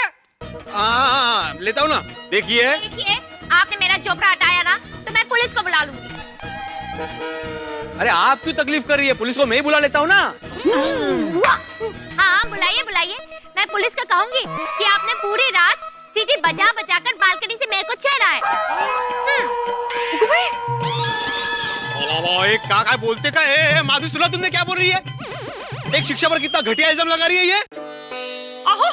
हाँ लेता हूँ ना। देखिए आपने मेरा झोपड़ा हटाया ना, तो मैं पुलिस को बुला लूंगी। अरे आप क्यों तकलीफ कर रही है, पुलिस को मैं ही बुला लेता हूँ ना। हाँ बुलाइए, मैं पुलिस को कहूंगी कि आपने पूरी रात सीटी बजा कर बालकनी से मेरे को छेड़ा है। एक काका बोलते का माधु, सुना तुमने क्या बोल रही है? एक शिक्षा पर कितना घटिया इल्जाम लगा रही है ये। आहो,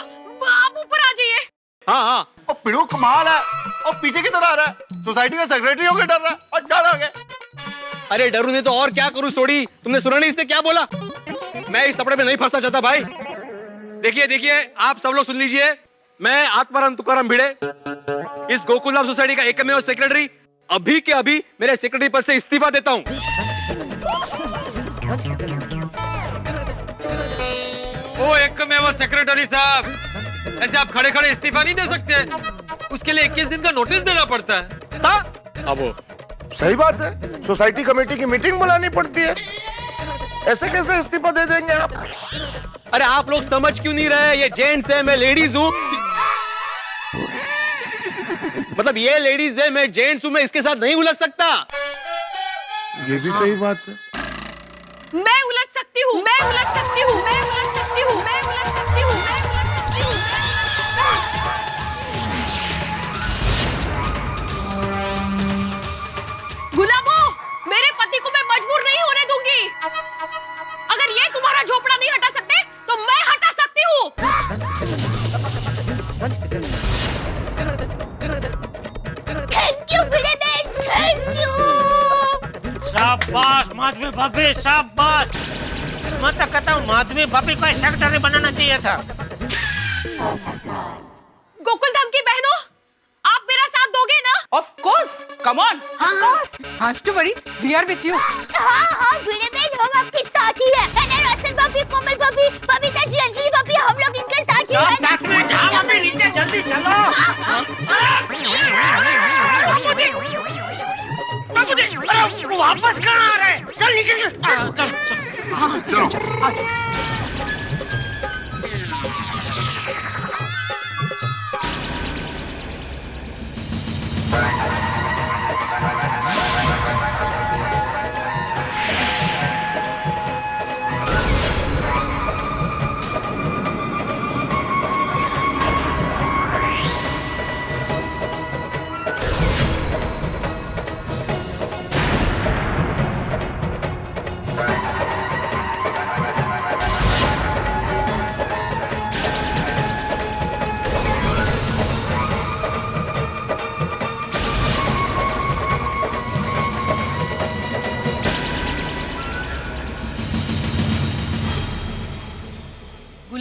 आप ऊपर आ जाइए। हाँ। और पिड़ू कमाल है, और पीछे की तरह आ रहा है, सोसाइटी का सेक्रेटरी होकर डर रहा है और डर आ गया। अरे डरू नहीं तो और क्या करूं सोड़ी, तुमने सुना नहीं इसने क्या बोला? मैं इस कपड़े में नहीं फंसना चाहता भाई। देखिए आप सब लोग सुन लीजिए, मैं आत्माराम तुकाराम भिड़े, इस गोकुलधाम सोसाइटी का एकमेव सेक्रेटरी, अभी के अभी मेरे सेक्रेटरी पद से इस्तीफा देता हूं। ओ एकमेव सेक्रेटरी साहब, ऐसे आप खड़े खड़े इस्तीफा नहीं दे सकते, उसके लिए 21 दिन का नोटिस देना पड़ता है। अब सही बात है, सोसाइटी कमेटी की मीटिंग बुलानी पड़ती है, ऐसे कैसे इस्तीफा दे देंगे आप? अरे आप लोग समझ क्यों नहीं रहे? ये जेंट्स है, मैं लेडीज हूँ। मतलब ये लेडीज है, मैं जेंट्स हूँ, मैं इसके साथ नहीं उलझ सकता। ये भी सही बात है। मैं उलझ सकती हूँ। गुलाबो, मेरे पति को मैं मजबूर नहीं होने दूंगी। अगर ये तुम्हारा झोपड़ा नहीं हटा सकते, तो मैं हटा सकती हूँ। थैंक यू भिड़े बहन, थैंक यू। शाबाश माधवी भाभी, शाबाश। मैं तो कहता हूँ माधवी भाभी को सेक्रेटरी बनाना चाहिए था। गोकुलधाम की बहनों, आप मेरा साथ दोगे ना? Of course, come on. Have to worry, we are with you. हाँ भिड़े बहन, हम आपके साथ ही हैं। मैंने रोशन भाभी, कोमल भाभी, बबीता जी, अंजलि भाभी, हम लोग इनके साथ ही हैं। साथ में जाओ अभी, नीचे जल्दी चलो। वापस कहाँ आ रहे? चल निकल। चल।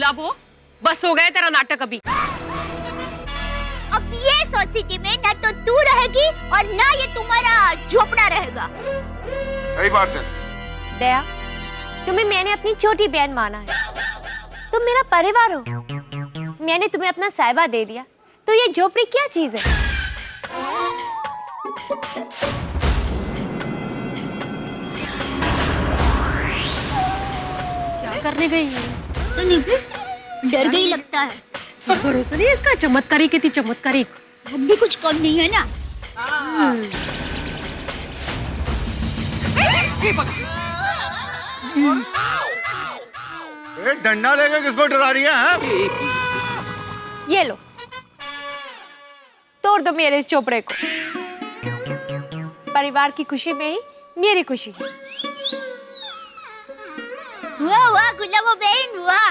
गुलाबो, बस हो गया तेरा नाटक अभी। अब ये सोसाइटी में ना तो तू रहेगी और ना ये तुम्हारा झोपड़ा रहेगा। सही बात है। दया, तुम्हें मैंने अपनी छोटी बहन माना है, तुम मेरा परिवार हो। मैंने तुम्हें अपना साहिबा दे दिया, तो ये झोपड़ी क्या चीज है? क्या करने गई है? तो डर गई लगता है। पर भरोसा नहीं है इसका, चमत्कारी की थी चमत्कारी। हम भी कुछ कम नहीं है ना। डंडा लेकर किसको डरा रही है? ये लो, तोड़ दो मेरे इस चोपड़े को। परिवार की खुशी में ही मेरी खुशी। वाह वाह गुलाबो बहन वाह।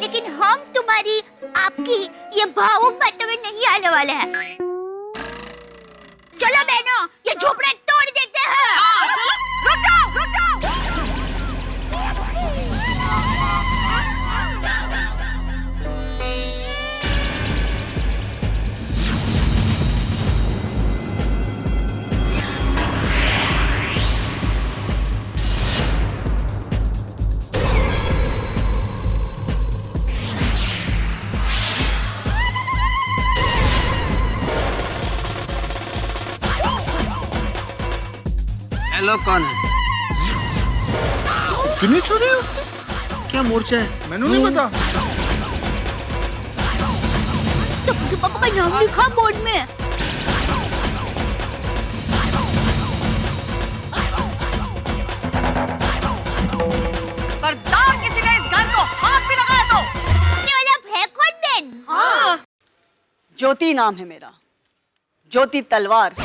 लेकिन हम तुम्हारी आपकी ये भावुक बातों में नहीं आने वाले हैं। चलो बहनों, ये झोपड़ा तोड़ देते हैं। चलो, रुक जाओ, रुक जाओ। लोग कौन है? कितनी छोरी है? क्या मोर्चा है? मैंने नहीं पता। तो पापा का नाम लिखा बोर्ड में। खबरदार किसी ने इस घर को हाथ भी लगाया तो। ये वाला है कौन बहन? ज्योति नाम है मेरा, ज्योति तलवार।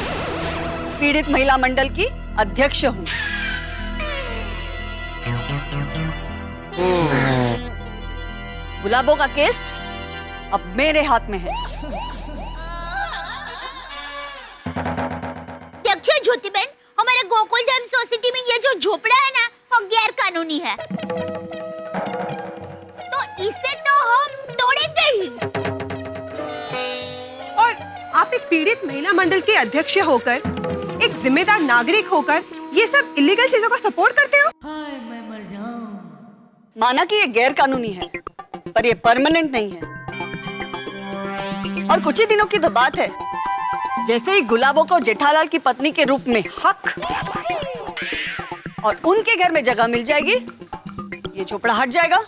पीड़ित महिला मंडल की अध्यक्ष हूँ। गुलाबों का केस अब मेरे हाथ में है। देखिए ज्योति बहन, हमारे गोकुल धाम सोसाइटी में ये जो झोपड़ा है ना, वो गैर कानूनी है, तो इसे तो हम तोड़ेंगे ही। और आप एक पीड़ित महिला मंडल के अध्यक्ष होकर, एक जिम्मेदार नागरिक होकर ये सब इलीगल चीजों को सपोर्ट करते हो? माना कि ये गैर कानूनी है, पर ये परमानेंट नहीं है। और कुछ ही दिनों की तो बात है, जैसे ही गुलाबों को जेठालाल की पत्नी के रूप में हक और उनके घर में जगह मिल जाएगी, ये झोपड़ा हट जाएगा।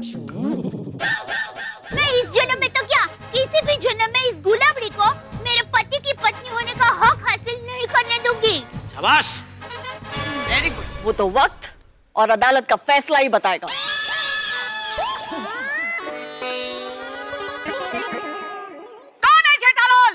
मैं इस जन्म में तो क्या, किसी भी जन्म में इस गुलाबड़ी को मेरे पति की पत्नी होने का हक हासिल नहीं करने दूंगी। शाबाश। Very good. वो तो वक्त और अदालत का फैसला ही बताएगा। कौन है जेठालाल?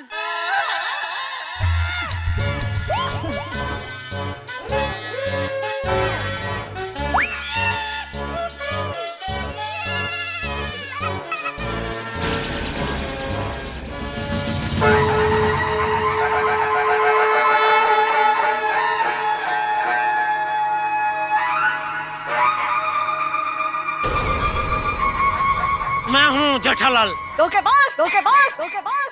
मैं हूँ जेठालाल। धोखेबाज, धोखेबाज, धोखेबाज,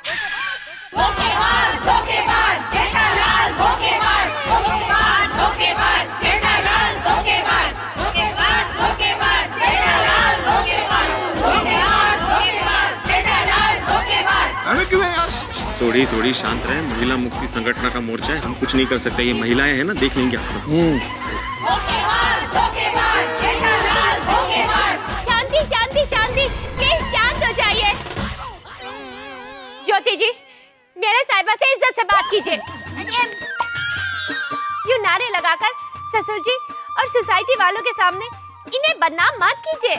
धोखेबाज, धोखेबाज, जेठालाल, धोखेबाज, धोखेबाज, धोखेबाज, जेठालाल, धोखेबाज, धोखेबाज, धोखेबाज, जेठालाल, धोखेबाज, धोखेबाज, धोखेबाज, जेठालाल, धोखेबाज। अरे क्यों है यार? थोड़ी शांत रहे। महिला मुक्ति संगठन का मोर्चा है, हम कुछ नहीं कर सकते। ये महिलाएं हैं ना, देख लेंगे आपस में। धोखेबाज, धोखेबाज, जेठालाल, धोखेबाज। शांति शांति शांति, प्लीज शांत हो जाइए। ज्योति जी, मेरे साहिबा से इज्जत से बात कीजिए। यूं नारे लगाकर ससुर जी और सोसाइटी वालों के सामने इन्हें बदनाम मत कीजिए।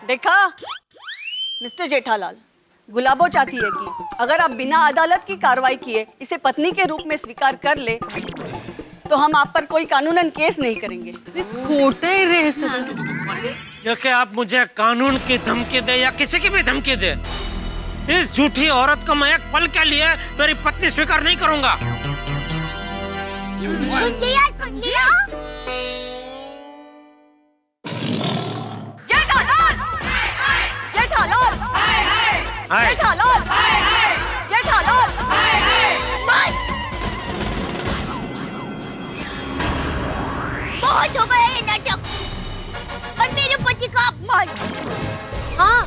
देखा मिस्टर जेठालाल, गुलाबो चाहती है कि अगर आप बिना अदालत की कार्रवाई किए इसे पत्नी के रूप में स्वीकार कर ले, तो हम आप पर कोई कानूनन केस नहीं करेंगे। खोटे रहे सर। देखिए, आप मुझे कानून की धमकी दे या किसी की भी धमकी दे, इस झूठी औरत को मैं एक पल के लिए मेरी पत्नी स्वीकार नहीं करूंगा। सुन लिया? जेठालाल जेठालाल बस! बहुत हो गया ये नाटक और मेरे पति का अपमान। हाँ,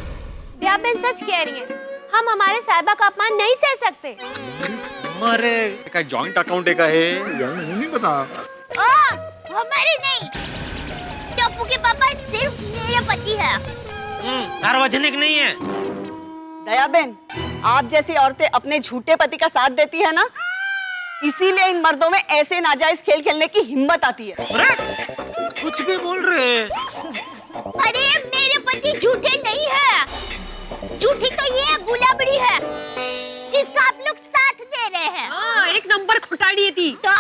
दयाबेन सच कह रही हैं। हम हमारे साहिबा का अपमान नहीं सह सकते। हमारे का जॉइंट अकाउंट का है, नहीं पता। हमारे नहीं, टप्पू के पापा सिर्फ मेरे पति है। सार्वजनिक नहीं है। दयाबेन, आप जैसी औरतें अपने झूठे पति का साथ देती है ना, इसीलिए इन मर्दों में ऐसे नाजायज खेल खेलने की हिम्मत आती है। कुछ भी बोल रहे हैं। अरे मेरे पति झूठे नहीं है, झूठी तो ये गुलाबड़ी है जिसका आप लोग साथ दे रहे हैं। एक नंबर खुटाड़ी थी। तो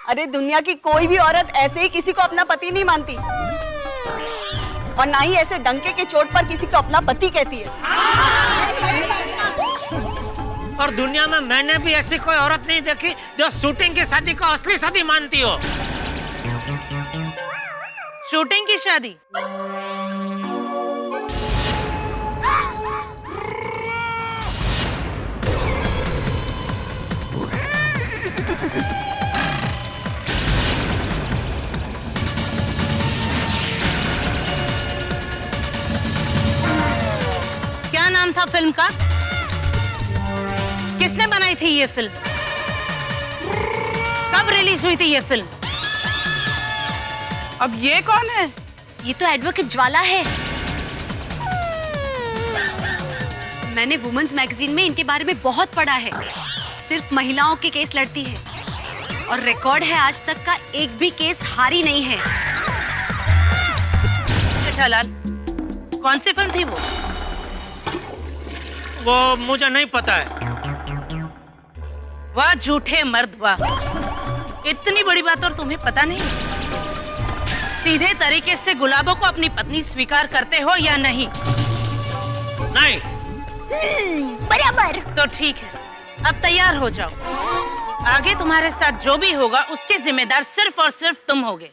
अरे दुनिया की कोई भी औरत ऐसे ही किसी को अपना पति नहीं मानती, और ना ही ऐसे डंके के चोट पर किसी को अपना पति कहती है। और दुनिया में मैंने भी ऐसी कोई औरत नहीं देखी जो शूटिंग की शादी को असली शादी मानती हो। शूटिंग की शादी? क्या नाम था फिल्म का? किसने बनाई थी ये फिल्म? कब रिलीज हुई थी ये फिल्म? अब ये कौन है? ये तो एडवोकेट ज्वाला है। मैंने वुमेन्स मैगजीन में इनके बारे में बहुत पढ़ा है। सिर्फ महिलाओं के केस लड़ती है और रिकॉर्ड है आज तक का एक भी केस हारी नहीं है। जेठालाल, कौन सी फिल्म थी वो? वो मुझे नहीं पता है। वाह झूठे मर्द वाह, इतनी बड़ी बात और तुम्हें पता नहीं? सीधे तरीके से गुलाबों को अपनी पत्नी स्वीकार करते हो या नहीं? नहीं। बराबर। तो ठीक है, अब तैयार हो जाओ। आगे तुम्हारे साथ जो भी होगा उसके जिम्मेदार सिर्फ और सिर्फ तुम होगे।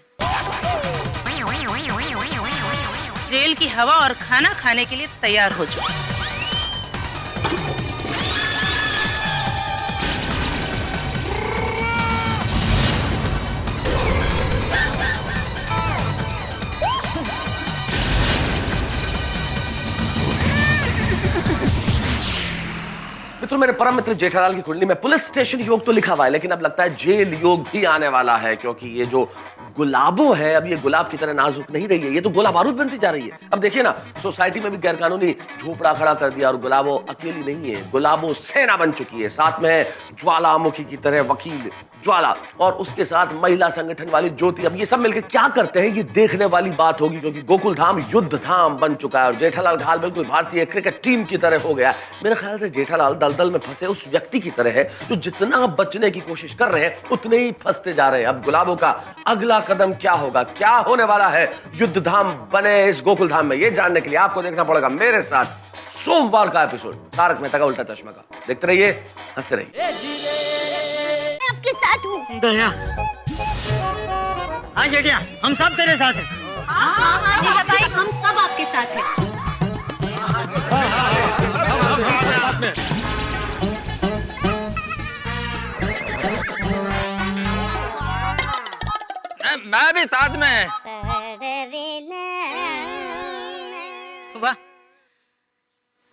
जेल की हवा और खाना खाने के लिए तैयार हो जाओ। मित्रों, मेरे परम मित्र जेठालाल की कुंडली में पुलिस स्टेशन योग तो लिखा हुआ है, लेकिन अब लगता है जेल योग भी आने वाला है, क्योंकि ये जो गुलाबो है अब ये गुलाब की तरह नाजुक नहीं रही है, ये तो गोला बारूद बनती जा रही है। अब देखिए ना, सोसाइटी में भी गैरकानूनी झोपड़ा खड़ा कर दिया और गुलाबो अकेली नहीं है, गुलाबो सेना बन चुकी है। साथ में है ज्वालामुखी की तरह वकील ज्वाला और उसके साथ महिला संगठन वाली ज्योति। अब ये सब मिलकर क्या करते हैं ये देखने वाली बात होगी, क्योंकि गोकुल धाम युद्ध धाम बन चुका है और जेठालाल का हाल बिल्कुल भारतीय क्रिकेट टीम की तरह हो गया। मेरे ख्याल से जेठालाल दलदल में फंसे उस व्यक्ति की तरह है जो जितना बचने की कोशिश कर रहे हैं उतने ही फंसते जा रहे हैं। अब गुलाबों का अगला कदम क्या होगा, क्या होने वाला है युद्ध धाम बने इस गोकुल धाम में, ये जानने के लिए आपको देखना पड़ेगा मेरे साथ सोमवार का एपिसोड तारक मेहता का उल्टा चश्मा का। देखते रहिए, हंसते रहिए। मैं आपके साथ हूँ। दया, हाँ जेठिया, हम सब तेरे साथ हैं। हाँ जीजा भाई, हम सब आपके साथ हैं। मैं भी साथ में। वाह,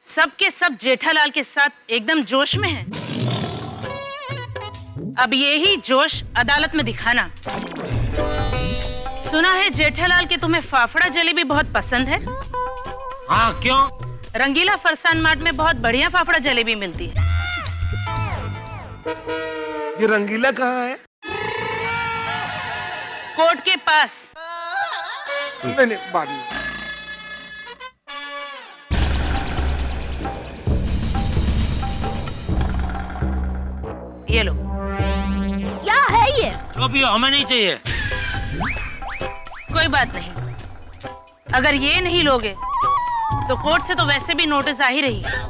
सबके सब जेठालाल के साथ एकदम जोश में हैं। अब यही जोश अदालत में दिखाना। सुना है जेठालाल के तुम्हें फाफड़ा जलेबी बहुत पसंद है। हाँ, क्यों? रंगीला फरसान मार्ट में बहुत बढ़िया फाफड़ा जलेबी मिलती है। ये रंगीला कहाँ है? कोर्ट के पास। नहीं, बाद में। ये लो। क्या है ये? जो भी हो, हमें नहीं चाहिए। कोई बात नहीं, अगर ये नहीं लोगे तो कोर्ट से तो वैसे भी नोटिस आ ही रही है।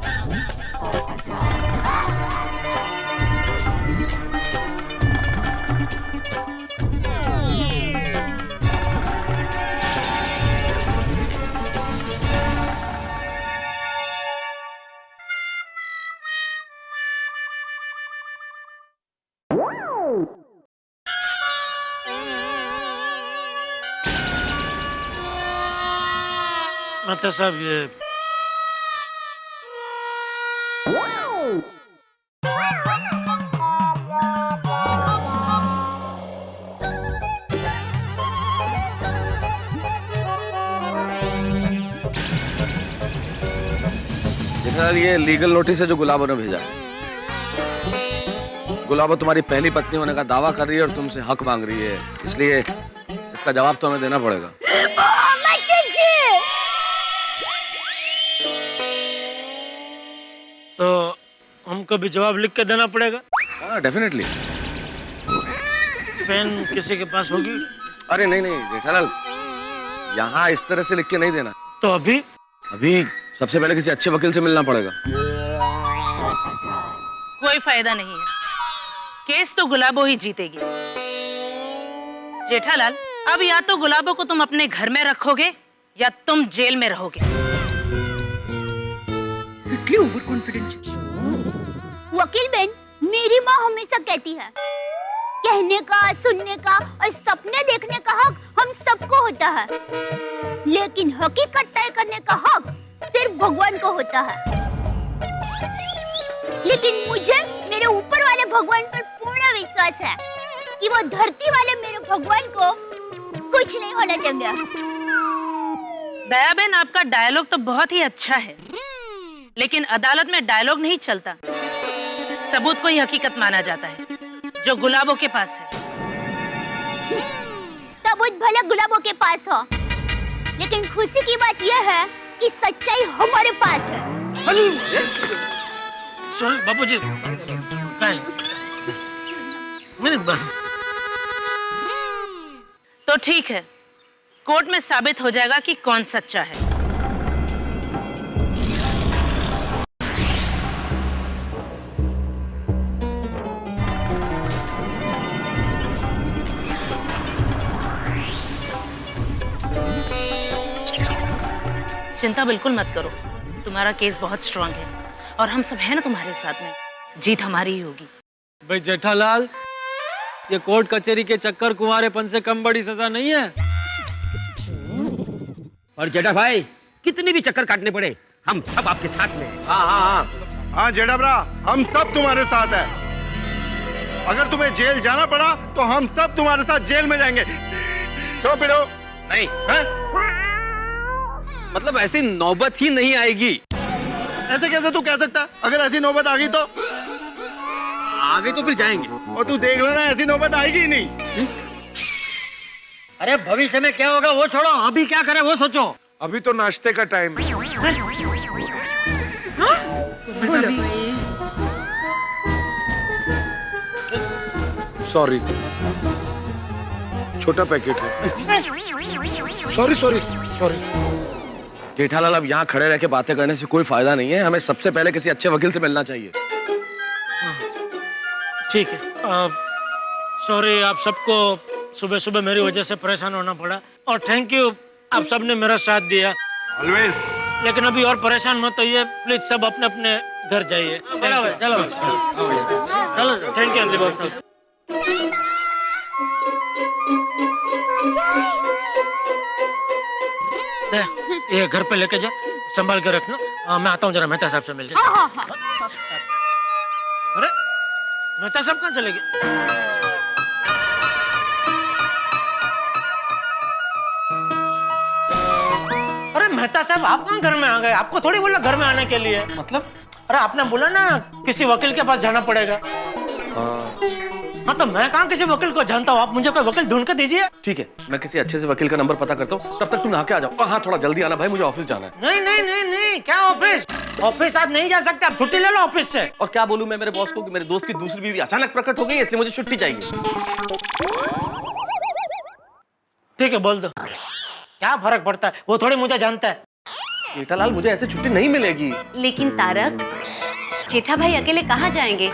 मेहता साहब ये जेठालाल, ये लीगल नोटिस है जो गुलाबो ने भेजा है। गुलाबो तुम्हारी पहली पत्नी होने का दावा कर रही है और तुमसे हक मांग रही है, इसलिए इसका जवाब तो हमें देना पड़ेगा। तो हमको भी जवाब लिख के देना पड़ेगा। हाँ, डेफिनेटली। पेन किसी के पास होगी? अरे नहीं नहीं जेठालाल, यहाँ इस तरह से लिख के नहीं देना। तो अभी सबसे पहले किसी अच्छे वकील से मिलना पड़ेगा। कोई फायदा नहीं है, केस तो गुलाबो ही जीतेगी। जेठालाल, अब या तो गुलाबो को तुम अपने घर में रखोगे या तुम जेल में रहोगे। इतनी ओवर कॉन्फिडेंट। वकील बहन, मेरी माँ हमेशा कहती है, कहने का, सुनने का और सपने देखने का हक हम सबको होता है, लेकिन हकीकत तय करने का हक सिर्फ भगवान को होता है। लेकिन मुझे मेरे ऊपर वाले भगवान पर पूर्ण विश्वास है कि वो धरती वाले मेरे भगवान को कुछ नहीं होना चाहिए। दया बहन, आपका डायलॉग तो बहुत ही अच्छा है, लेकिन अदालत में डायलॉग नहीं चलता, सबूत को ही हकीकत माना जाता है, जो गुलाबो के पास है। सबूत भले गुलाबो के पास हो, लेकिन खुशी की बात यह है कि सच्चाई हमारे पास है। बाबूजी, तो ठीक है, कोर्ट में साबित हो जाएगा कि कौन सच्चा है। चिंता बिल्कुल मत करो, तुम्हारा केस बहुत स्ट्रांग है और हम सब हैं ना तुम्हारे साथ में, जीत हमारी ही होगी। भाई जेठालाल, ये कोर्ट कचहरी के चक्कर कुंवारेपन से कम बड़ी सजा नहीं है। और जेठा भाई, कितने भी चक्कर काटने पड़े, हम सब आपके साथ में हैं। हाँ जेठा भरा, हम सब तुम्हारे साथ हैं। अगर तुम्हें जेल जाना पड़ा तो हम सब तुम्हारे साथ जेल में जाएंगे। तो फिर नहीं है? मतलब ऐसी नौबत ही नहीं आएगी। ऐसे कैसे तू कह सकता? अगर ऐसी नौबत आ गई तो आगे तो फिर जाएंगे। और तू देख लेना, ऐसी नौबत आएगी ही नहीं। अरे भविष्य में क्या होगा वो छोड़ो, अभी क्या करें वो सोचो। अभी तो नाश्ते का टाइम है। सॉरी, छोटा पैकेट है। Sorry sorry sorry. जेठालाल, अब यहाँ खड़े रह के बातें करने से कोई फायदा नहीं है, हमें सबसे पहले किसी अच्छे वकील से मिलना चाहिए। ठीक है, सॉरी आप सबको सुबह सुबह मेरी वजह से परेशान होना पड़ा, और थैंक यू, आप सबने मेरा साथ दिया ऑलवेज। लेकिन अभी और परेशान मत होइए प्लीज, सब अपने अपने घर जाइए। चलो चलो चलो, थैंक यू अंजलि। ये घर पे लेके जा, संभाल के रखना। मैं आता हूँ जरा मेहता साहब से मिल जाए। अरे मेहता साहब कहाँ चले गए? अरे मेहता साहब, आप कहाँ घर में आ गए? आपको थोड़ी बोला घर में आने के लिए। मतलब? अरे आपने बोला ना किसी वकील के पास जाना पड़ेगा। हाँ तो मैं कहाँ किसी वकील को जानता हूँ, आप मुझे कोई वकील ढूंढ के दीजिए। ठीक है, मैं किसी अच्छे से वकील का नंबर पता करता हूँ, तब तक तुम नहा के आ जाओ। हाँ, थोड़ा जल्दी आना भाई, मुझे ऑफिस जाना है। नहीं नहीं नहीं नहीं, क्या ऑफिस? ऑफिस आज नहीं जा सकते, आप छुट्टी ले लो ऑफिस से। और क्या बोलूं मैं मेरे बॉस को कि मेरे दोस्त की दूसरी बीवी अचानक प्रकट हो गई, इसलिए मुझे छुट्टी चाहिए। ठीक है, बोल दो, क्या फर्क पड़ता है, वो थोड़ी मुझे जानता है। जेठालाल, मुझे ऐसे छुट्टी नहीं मिलेगी। लेकिन तारक, जेठा भाई अकेले कहाँ जाएंगे?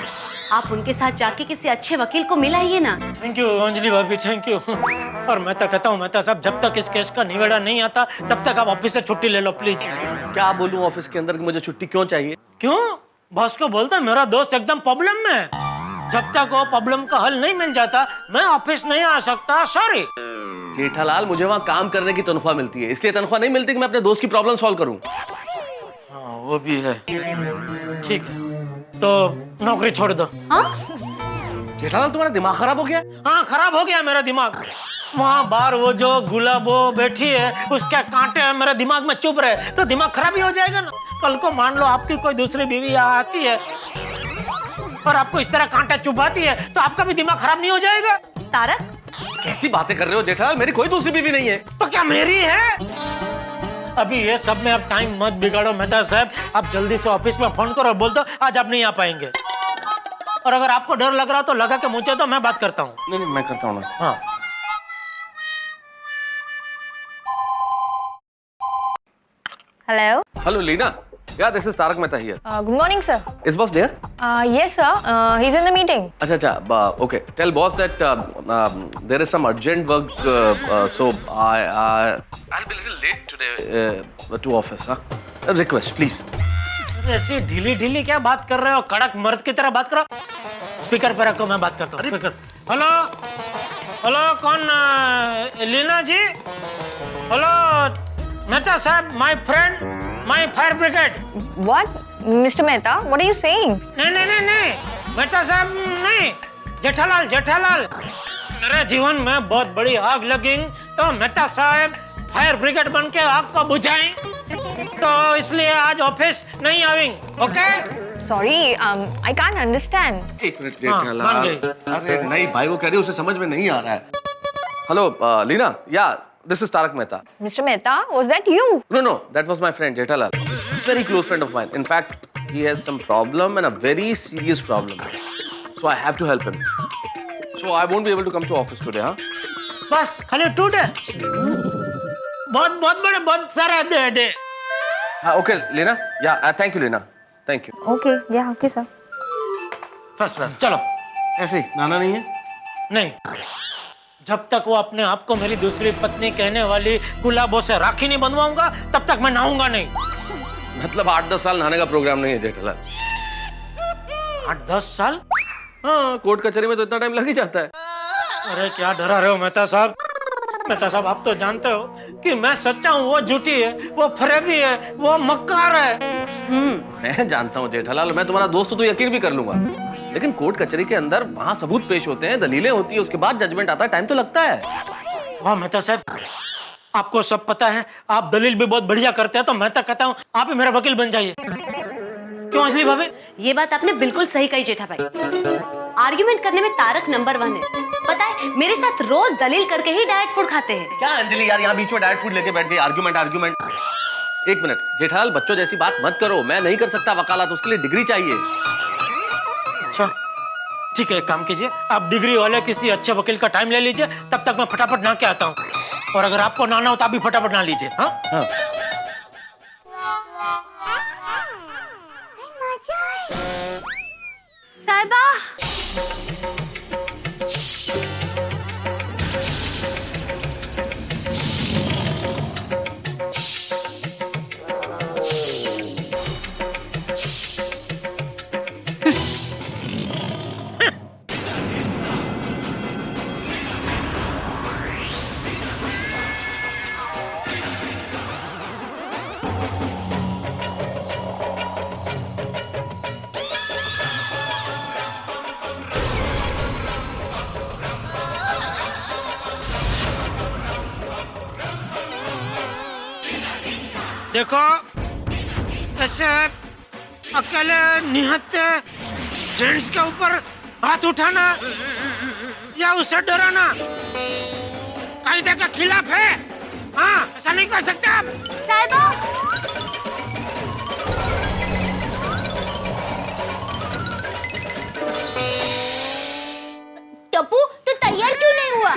आप उनके साथ जाके किसी अच्छे वकील को मिलाइए ना। थैंक यू अंजलि भाभी, थैंक यू। और मैं तो कहता हूँ मेहता साहब, जब तक इस केस का निवेड़ा नहीं आता तब तक आप ऑफिस से छुट्टी ले लो प्लीज। क्या बोलूं ऑफिस के अंदर कि मुझे छुट्टी क्यों चाहिए? क्यों? बॉस को बोलता मेरा दोस्त एकदम प्रॉब्लम में है। जब तक वो प्रॉब्लम का हल नहीं मिल जाता मैं ऑफिस नहीं आ सकता। सॉरी। जेठालाल, मुझे वहाँ काम करने की तनख्वाह मिलती है, इसलिए तनख्वाह नहीं मिलती कि मैं अपने दोस्त की प्रॉब्लम सॉल्व करूँ। हाँ वो भी है। ठीक है तो नौकरी छोड़ दो। जेठालाल, तुम्हारा दिमाग खराब हो गया? हाँ खराब हो गया मेरा दिमाग। वहाँ बाहर वो जो गुलाबो बैठी है उसके कांटे मेरे दिमाग में चुभ रहे तो दिमाग खराब ही हो जाएगा ना। कल को मान लो आपकी कोई दूसरी बीवी आती है और आपको इस तरह कांटे चुभाती है तो आपका भी दिमाग खराब नहीं हो जाएगा? तारक, कैसी बातें कर रहे हो जेठालाल, मेरी कोई दूसरी बीवी नहीं है। तो क्या मेरी है? अभी ये सब में अब टाइम मत बिगाड़ो मेहता साहब। आप जल्दी से ऑफिस में फोन करो और बोल दो आज आप नहीं आ पाएंगे। और अगर आपको डर लग रहा हो तो लगा के मुझे तो मैं बात करता हूँ। नहीं नहीं, मैं करता हूँ ना। हाँ Hello. Hello Leena, yeah, this is Tarak Mehta here. Good morning, sir. Is boss there? Yes, sir. He's in the meeting. अच्छा, okay. Tell boss that there is some urgent work, so I'll be a little late today to office. Huh? A request, please. ऐसी ढीली ढीली क्या बात कर रहे हो? कड़क मर्द की तरह बात करो। स्पीकर पे रखो, मैं बात करता हूँ। स्पीकर। हेलो हेलो, कौन? लीना जी? हेलो मेहता साहब, my friend, my fire brigade. What? Mr. Mehta, what are you saying? नहीं, मेहता साहब नहीं, जेठालाल, जेठालाल। मेरे जीवन में बहुत बड़ी आग लगी तो मेहता साहब फायर ब्रिगेड बन के आग को बुझाएं, तो इसलिए आज ऑफिस नहीं आएंगे। Okay? Sorry, I can't understand. एक मिनट जेठालाल। अरे नहीं भाई, वो कह रही है उसे समझ में नहीं आ रहा है। हेलो लीना, या this is Tarak Mehta. Mr. Mehta, was that you? No, that was my friend Jethalal. Very close friend of mine. In fact, he has some problem and a very serious problem. So I have to help him. So I won't be able to come to office today, huh? बस खाली टूटे? बहुत बड़े, बहुत सारे दे। Okay, Lena. Yeah, thank you, Lena. Thank you. Okay, yeah, okay, sir. First class. चलो। ऐसे नाना नहीं है? नहीं, जब तक वो अपने आप को मेरी दूसरी पत्नी कहने वाली गुलाबों से राखी नहीं बनवाऊंगा तब तक मैं नहाऊंगा नहीं। मतलब 8-10 साल नहाने का प्रोग्राम नहीं है जेठालाल। 8-10 साल? हाँ, कोर्ट कचहरी में तो इतना टाइम लग ही जाता है। अरे क्या डरा रहे हो मेहता साहब? मेहता साहब, आप तो जानते हो कि मैं सच्चा हूँ, वो झूठी है, वो फरेबी है, वो मक्कार है। मैं जानता हूँ जेठालाल, मैं तुम्हारा दोस्त हूँ तो यकीन भी कर लूंगा, लेकिन कोर्ट कचहरी के अंदर वहाँ सबूत पेश होते हैं, दलीलें होती है, उसके बाद जजमेंट आता है, टाइम तो लगता है। वाह मेहता साहब, आपको सब पता है, आप दलील भी बहुत बढ़िया करते हैं, तो मैं तो कहता हूँ आप ही मेरा वकील बन जाइए। क्यों अंजलि भाभी? ये बात आपने बिल्कुल सही कही जेठा भाई। आर्ग्यूमेंट करने में तारक नंबर 1 है। पता है, मेरे साथ रोज दलील करके ही डाइट फूड खाते हैं। क्या अंजलि यार, यहाँ बीच में डाइट फूड लेके बैठ गई, आर्ग्यूमेंट। एक मिनट जेठालाल, बच्चों जैसी बात मत करो, मैं नहीं कर सकता वकालत, उसके लिए डिग्री चाहिए। अच्छा ठीक है, एक काम कीजिए, आप डिग्री वाले किसी अच्छे वकील का टाइम ले लीजिए, तब तक मैं फटाफट नहा के आता हूँ, और अगर आपको नहाना हो तो आप भी फटाफट नहा लीजिए। हाँ? साहिबा, देखो, ऐसे अकेले निहत्ते जेंट्स के ऊपर हाथ उठाना या उसे डराना कायदे के खिलाफ है। हाँ, ऐसा नहीं कर सकते आप। साहिबा, टप्पू तो तैयार क्यों नहीं हुआ?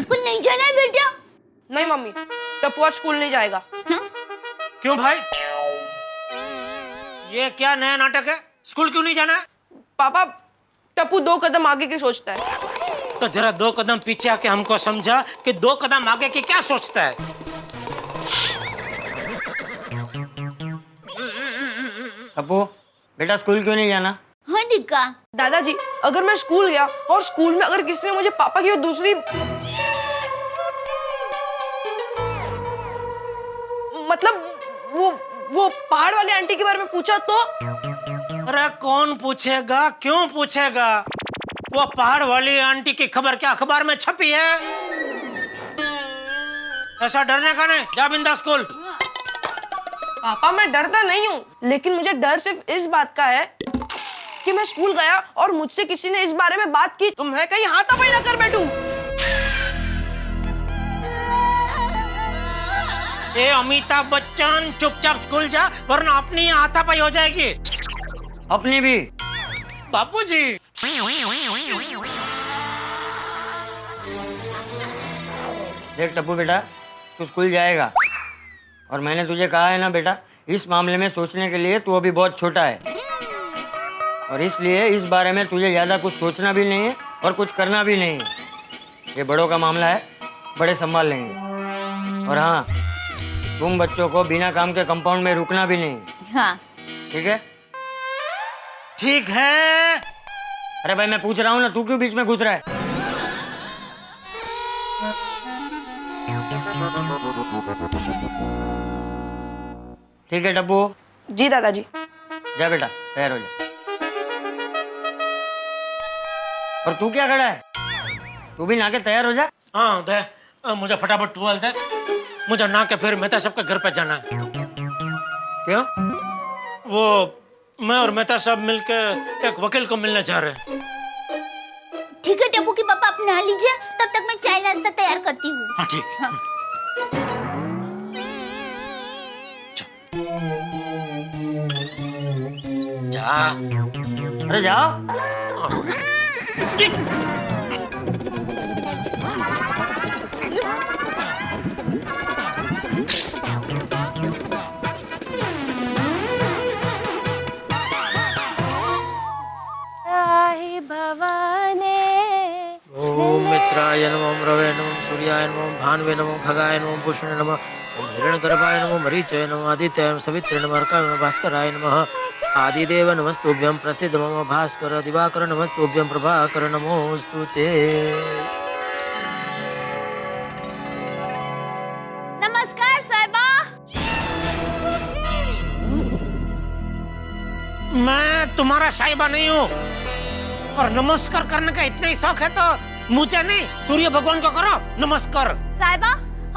स्कूल नहीं जाना है बेटा? नहीं मम्मी, टप्पू आज स्कूल नहीं जाएगा। क्यों भाई? ये क्या नया नाटक है? स्कूल क्यों नहीं जाना है? पापा, टप्पू 2 कदम आगे की सोचता है। तो जरा 2 कदम पीछे आके हमको समझा कि 2 कदम आगे की क्या सोचता है। टप्पू, बेटा स्कूल क्यों नहीं जाना? हाँ का? दादाजी, अगर मैं स्कूल गया और स्कूल में अगर किसी ने मुझे पापा की दूसरी मतलब वो पहाड़ वाली आंटी के बारे में पूछा तो? अरे कौन पूछेगा, क्यों पूछेगा? वो पहाड़ वाली आंटी की खबर क्या अखबार में छपी है? ऐसा डरने का नहीं, जा बिंदास स्कूल। पापा मैं डरता नहीं हूँ, लेकिन मुझे डर सिर्फ इस बात का है कि मैं स्कूल गया और मुझसे किसी ने इस बारे में बात की तो मैं कहीं हाथापाई ना कर बैठूं। ए अमिताभ बच्चन, चुपचाप स्कूल जा वरना अपनी हाथापाई हो जाएगी। अपनी भी। बापूजी। देख टप्पू बेटा, तू स्कूल जाएगा और मैंने तुझे कहा है ना बेटा, इस मामले में सोचने के लिए तू अभी बहुत छोटा है और इसलिए इस बारे में तुझे ज़्यादा कुछ सोचना भी नहीं है और कुछ करना भी नहीं है। ये बड़ों का मामला है, बड़े संभाल लेंगे। और हाँ, तुम बच्चों को बिना काम के कंपाउंड में रुकना भी नहीं। हाँ ठीक है? ठीक है। अरे भाई मैं पूछ रहा हूँ ना, तू क्यों बीच में घुस रहा है? ठीक है टप्पू। जी दादाजी। जा बेटा, तैयार हो जा। और तू क्या खड़ा है? तू भी नहा के तैयार हो जा। हाँ दे, मुझे फटाफट टूवल दे, मुझे नहा के फिर मेहता साहब के घर पे जाना है। क्यों? वो मैं और मेहता साहब मिलके एक वकील को मिलने जा रहे हैं। ठीक है टप्पू के पापा, आप नहा लीजिए, तब तक मैं चाय नाश्ता तैयार करती हूँ। हाँ ठीक। हाँ। जा। अरे जाओ। ओम मित्राय नमः, रवे नमः, सूर्याय नमः, भानवे नमः, खगाय नमः, पुष्णे नमः, ओम हिरण्यगर्भाय नमः, मरीचाय नमः, आदित्याय नमः, सवित्रे नमः, अर्काय नमः, भास्कराय नमः, आदिदेव नमस्तुभ्यं, प्रसीद मम भास्कर, दिवाकर नमस्तुभ्यं, प्रभाकर नमोस्तुते। नमस्कार साहिबा। मैं तुम्हारा साहिबा नहीं हूँ और नमस्कार करने का इतना ही शौक है तो मुझे नहीं, सूर्य भगवान को करो नमस्कार। साहिबा,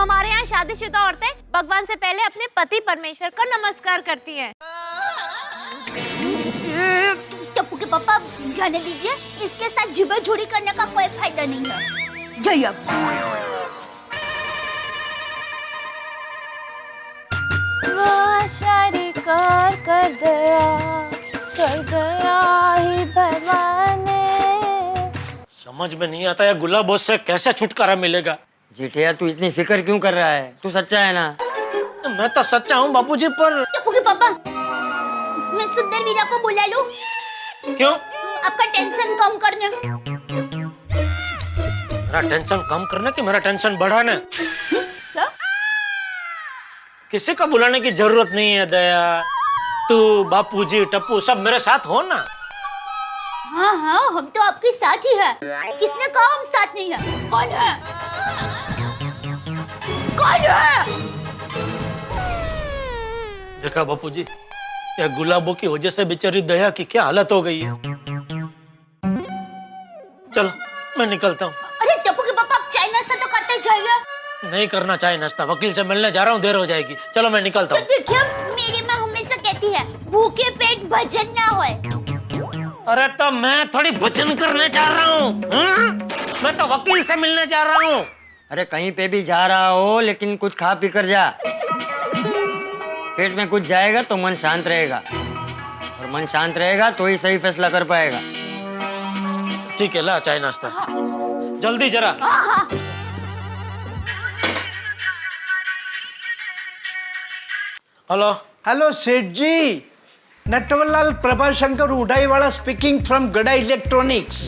हमारे यहाँ शादीशुदा औरतें भगवान से पहले अपने पति परमेश्वर को नमस्कार करती हैं। टप्पू के पापा जाने दीजिए, इसके साथ जिबा-जोड़ी करने का कोई फायदा नहीं है। जय अब। शादी कर गया ही भगवान ने। समझ में नहीं आता है गुलाबों से कैसे छुटकारा मिलेगा। जेठिया तू इतनी फिक्र क्यों कर रहा है? तू सच्चा है ना? मैं तो सच्चा हूँ बापूजी, पर टप्पू के पापा, मैं सुंदर वीरा को बुला लूं? क्यों? आपका टेंशन कम करने। मेरा टेंशन कम करना कि मेरा टेंशन बढ़ाना? किसी को बुलाने की जरूरत नहीं है दया। तू, बापूजी, टप्पू सब मेरे साथ हो ना। हाँ हाँ, हम तो आपके साथ ही है। किसने कहा हम साथ नहीं है? कौन है? कौन है? देखा बापूजी, ये गुलाबों की वजह से बेचारी दया की क्या हालत हो गई है। चलो मैं निकलता हूँ। अरे टप्पू के पापा, आप चाय नाश्ता तो करते जाइए। नहीं करना चाहे नाश्ता, वकील से मिलने जा रहा हूँ, देर हो जाएगी। चलो मैं निकलता हूँ। देखिए, मेरी माँ हमेशा कहती है भूखे पेट भजन ना होए। अरे तो मैं थोड़ी भजन करने जा रहा हूँ, मैं तो वकील से मिलने जा रहा हूँ। अरे कहीं पे भी जा रहा हो लेकिन कुछ खा पी कर जा। पेट में कुछ जाएगा तो मन शांत रहेगा और मन शांत रहेगा तो ही सही फैसला कर पाएगा। ठीक है, ला चाय नाश्ता। जल्दी जरा। हेलो। हेलो सेठ जी, नटवरलाल प्रभाशंकर उडाईवाला स्पीकिंग फ्रॉम गड़ा इलेक्ट्रॉनिक्स।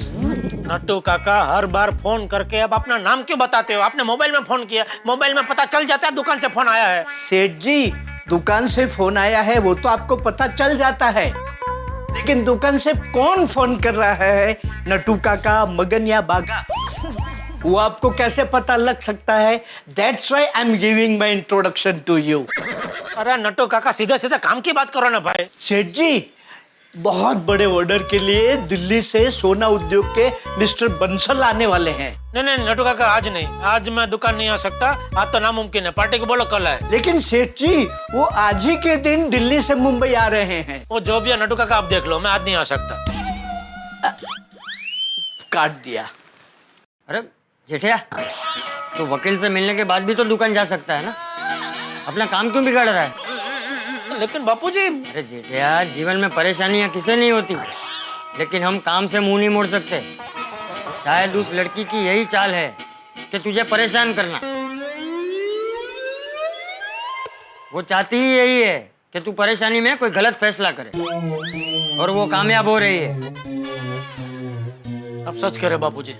नट्टू काका, हर बार फोन करके अब अपना नाम क्यों बताते हो? आपने मोबाइल में फोन किया, मोबाइल में पता चल जाता है दुकान से फोन आया है। सेठ जी, दुकान से फोन आया है वो तो आपको पता चल जाता है, लेकिन दुकान से कौन फोन कर रहा है, नटू काका, मगन या बागा? वो आपको कैसे पता लग सकता है? That's why I'm giving my introduction to you. अरे नट्टू काका, सीधे सीधे काम की बात करो ना भाई। सेठ जी, बहुत बड़े ऑर्डर के लिए दिल्ली से सोना उद्योग के मिस्टर बंसल आने वाले हैं। नहीं नट्टू काका, आज नहीं, आज मैं दुकान नहीं आ सकता। आज तो नामुमकिन है, पार्टी को बोलो कल है। लेकिन सेठ जी, वो आज ही के दिन दिल्ली से मुंबई आ रहे हैं। वो जो भी है नट्टू काका, आप देख लो, मैं आज नहीं आ सकता। काट दिया। अरे जेठिया, तो वकील से मिलने के बाद भी तो दुकान जा सकता है ना, अपना काम क्यों बिगाड़ रहा है? लेकिन बापूजी, अरे जेठिया, जीवन में परेशानियां किसे नहीं होती, लेकिन हम काम से मुंह नहीं मोड़ सकते। शायद उस लड़की की यही चाल है कि तुझे परेशान करना। वो चाहती ही यही है कि तू परेशानी में कोई गलत फैसला करे, और वो कामयाब हो रही है। अब सच कह रहे बापूजी।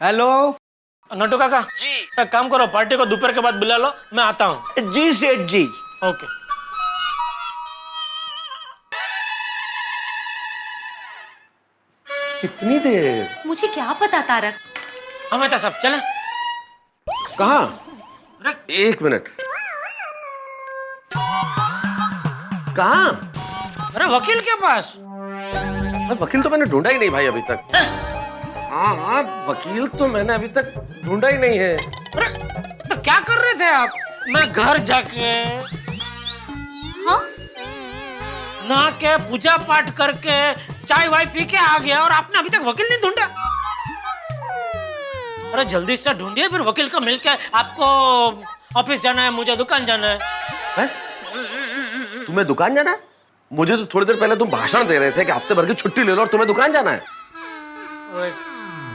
हेलो नट्टू काका जी, एक काम करो, पार्टी को दोपहर के बाद बुला लो, मैं आता हूँ। जी सेठ जी। ओके। कितनी देर? मुझे क्या पता तारक। हमें तो सब चले। कहाँ? एक मिनट। कहाँ? अरे वकील के पास। वकील तो मैंने ढूंढा ही नहीं भाई अभी तक। हाँ, वकील तो मैंने अभी तक ढूंढा ही नहीं है। अरे तो क्या कर रहे थे आप? मैं घर जाके नहा के पूजा पाठ करके चाय वाय पी के आ गया, और आपने अभी तक वकील नहीं ढूंढा? अरे जल्दी से ढूंढिए, फिर वकील को मिलके आपको ऑफिस जाना है, मुझे दुकान जाना है। तुम्हें दुकान जाना है? मुझे तो थोड़ी देर पहले तुम भाषण दे रहे थे कि हफ्ते भर की छुट्टी ले लो और तुम्हें दुकान जाना है।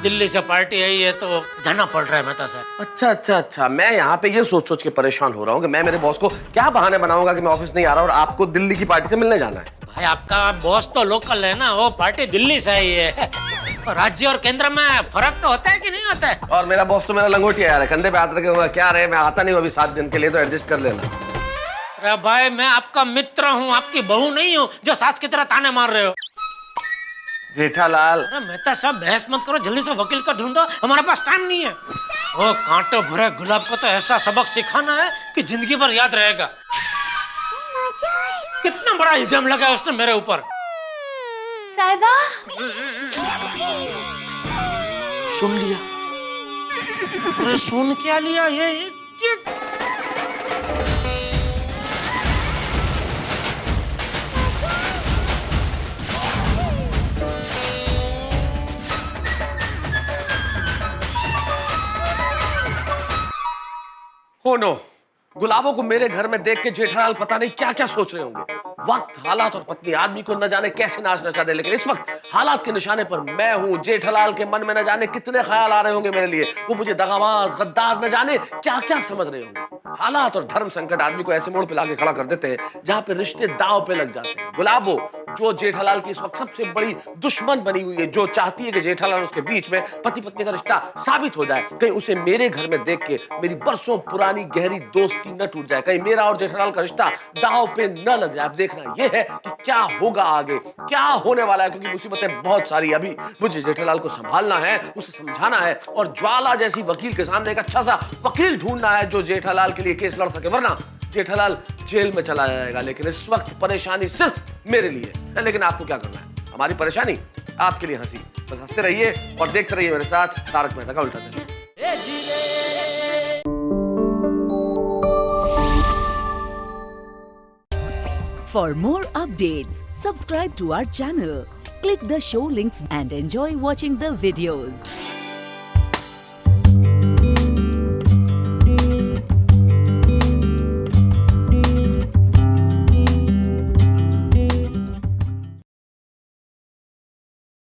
दिल्ली से पार्टी आई है तो जाना पड़ रहा है मेहता साहब। अच्छा, मैं यहाँ पे ये सोच के परेशान हो रहा हूँ कि मैं मेरे बॉस को क्या बहाने बनाऊंगा कि मैं ऑफिस नहीं आ रहा और आपको दिल्ली की पार्टी से मिलने जाना है। भाई आपका बॉस तो लोकल है ना, वो पार्टी दिल्ली से आई है। राज्य और केंद्र में फर्क तो होता है कि नहीं होता है? और मेरा बॉस तो मेरा लंगोटिया यार है, कंधे पे हाथ रखे क्या रहे, मैं आता नहीं हूँ अभी 7 दिन के लिए, तो एडजस्ट कर लेना। अरे भाई, मैं आपका मित्र हूँ, आपकी बहू नहीं हूँ जो सास की तरह ताने मार रहे हो। जेठालाल, अरे मेहता साहब, बहस मत करो, जल्दी से वकील को ढूंढो, हमारे पास टाइम नहीं है। वो कांटों भरे गुलाब को तो ऐसा सबक सिखाना है कि जिंदगी भर याद रहेगा। कितना बड़ा इल्जाम लगाया उसने मेरे ऊपर। साहिबा, सुन लिया? अरे सुन क्या लिया? ये हो नो, गुलाबों को मेरे घर में देख के जेठालाल पता नहीं क्या क्या सोच रहे होंगे। वक्त, हालात और पत्नी आदमी को न जाने कैसे नाच नचा दे, लेकिन इस वक्त हालात के निशाने पर मैं हूं। जेठालाल के मन में न जाने कितने ख्याल आ रहे होंगे मेरे लिए, वो मुझे दगाबाज, गद्दार न जाने क्या क्या समझ रहे होंगे। हालात और धर्म संकट आदमी को ऐसे मोड़ पे लाके खड़ा कर देते हैं जहां पे रिश्ते दांव पे लग जाते हैं। गुलाबो, जो जेठालाल की इस वक्त सबसे बड़ी दुश्मन बनी हुई है, जो चाहती है कि जेठालाल उसके बीच में पति पत्नी का रिश्ता साबित हो जाए, कहीं उसे मेरे घर में देख के मेरी बरसों पुरानी गहरी दोस्ती न टूट जाए, कहीं मेरा और जेठालाल का रिश्ता दांव पे न लग जाए। अब देखना यह है कि क्या होगा आगे, क्या होने वाला है, क्योंकि मुसीबतें बहुत सारी। अभी मुझे जेठालाल को संभालना है, उसे समझाना है, और ज्वाला जैसी वकील के सामने एक अच्छा सा वकील ढूंढना है जो जेठालाल के लिए केस लड़ सके, वरना जेठालाल जेल में चला जाएगा। लेकिन इस वक्त परेशानी सिर्फ मेरे लिए है, लेकिन आपको क्या करना है? हमारी परेशानी आपके लिए हंसी। बस हंसते रहिए और देखते रहिए मेरे साथ तारक मेहता का उल्टा चश्मा। For more updates, subscribe to our channel, click the show links and enjoy watching the videos.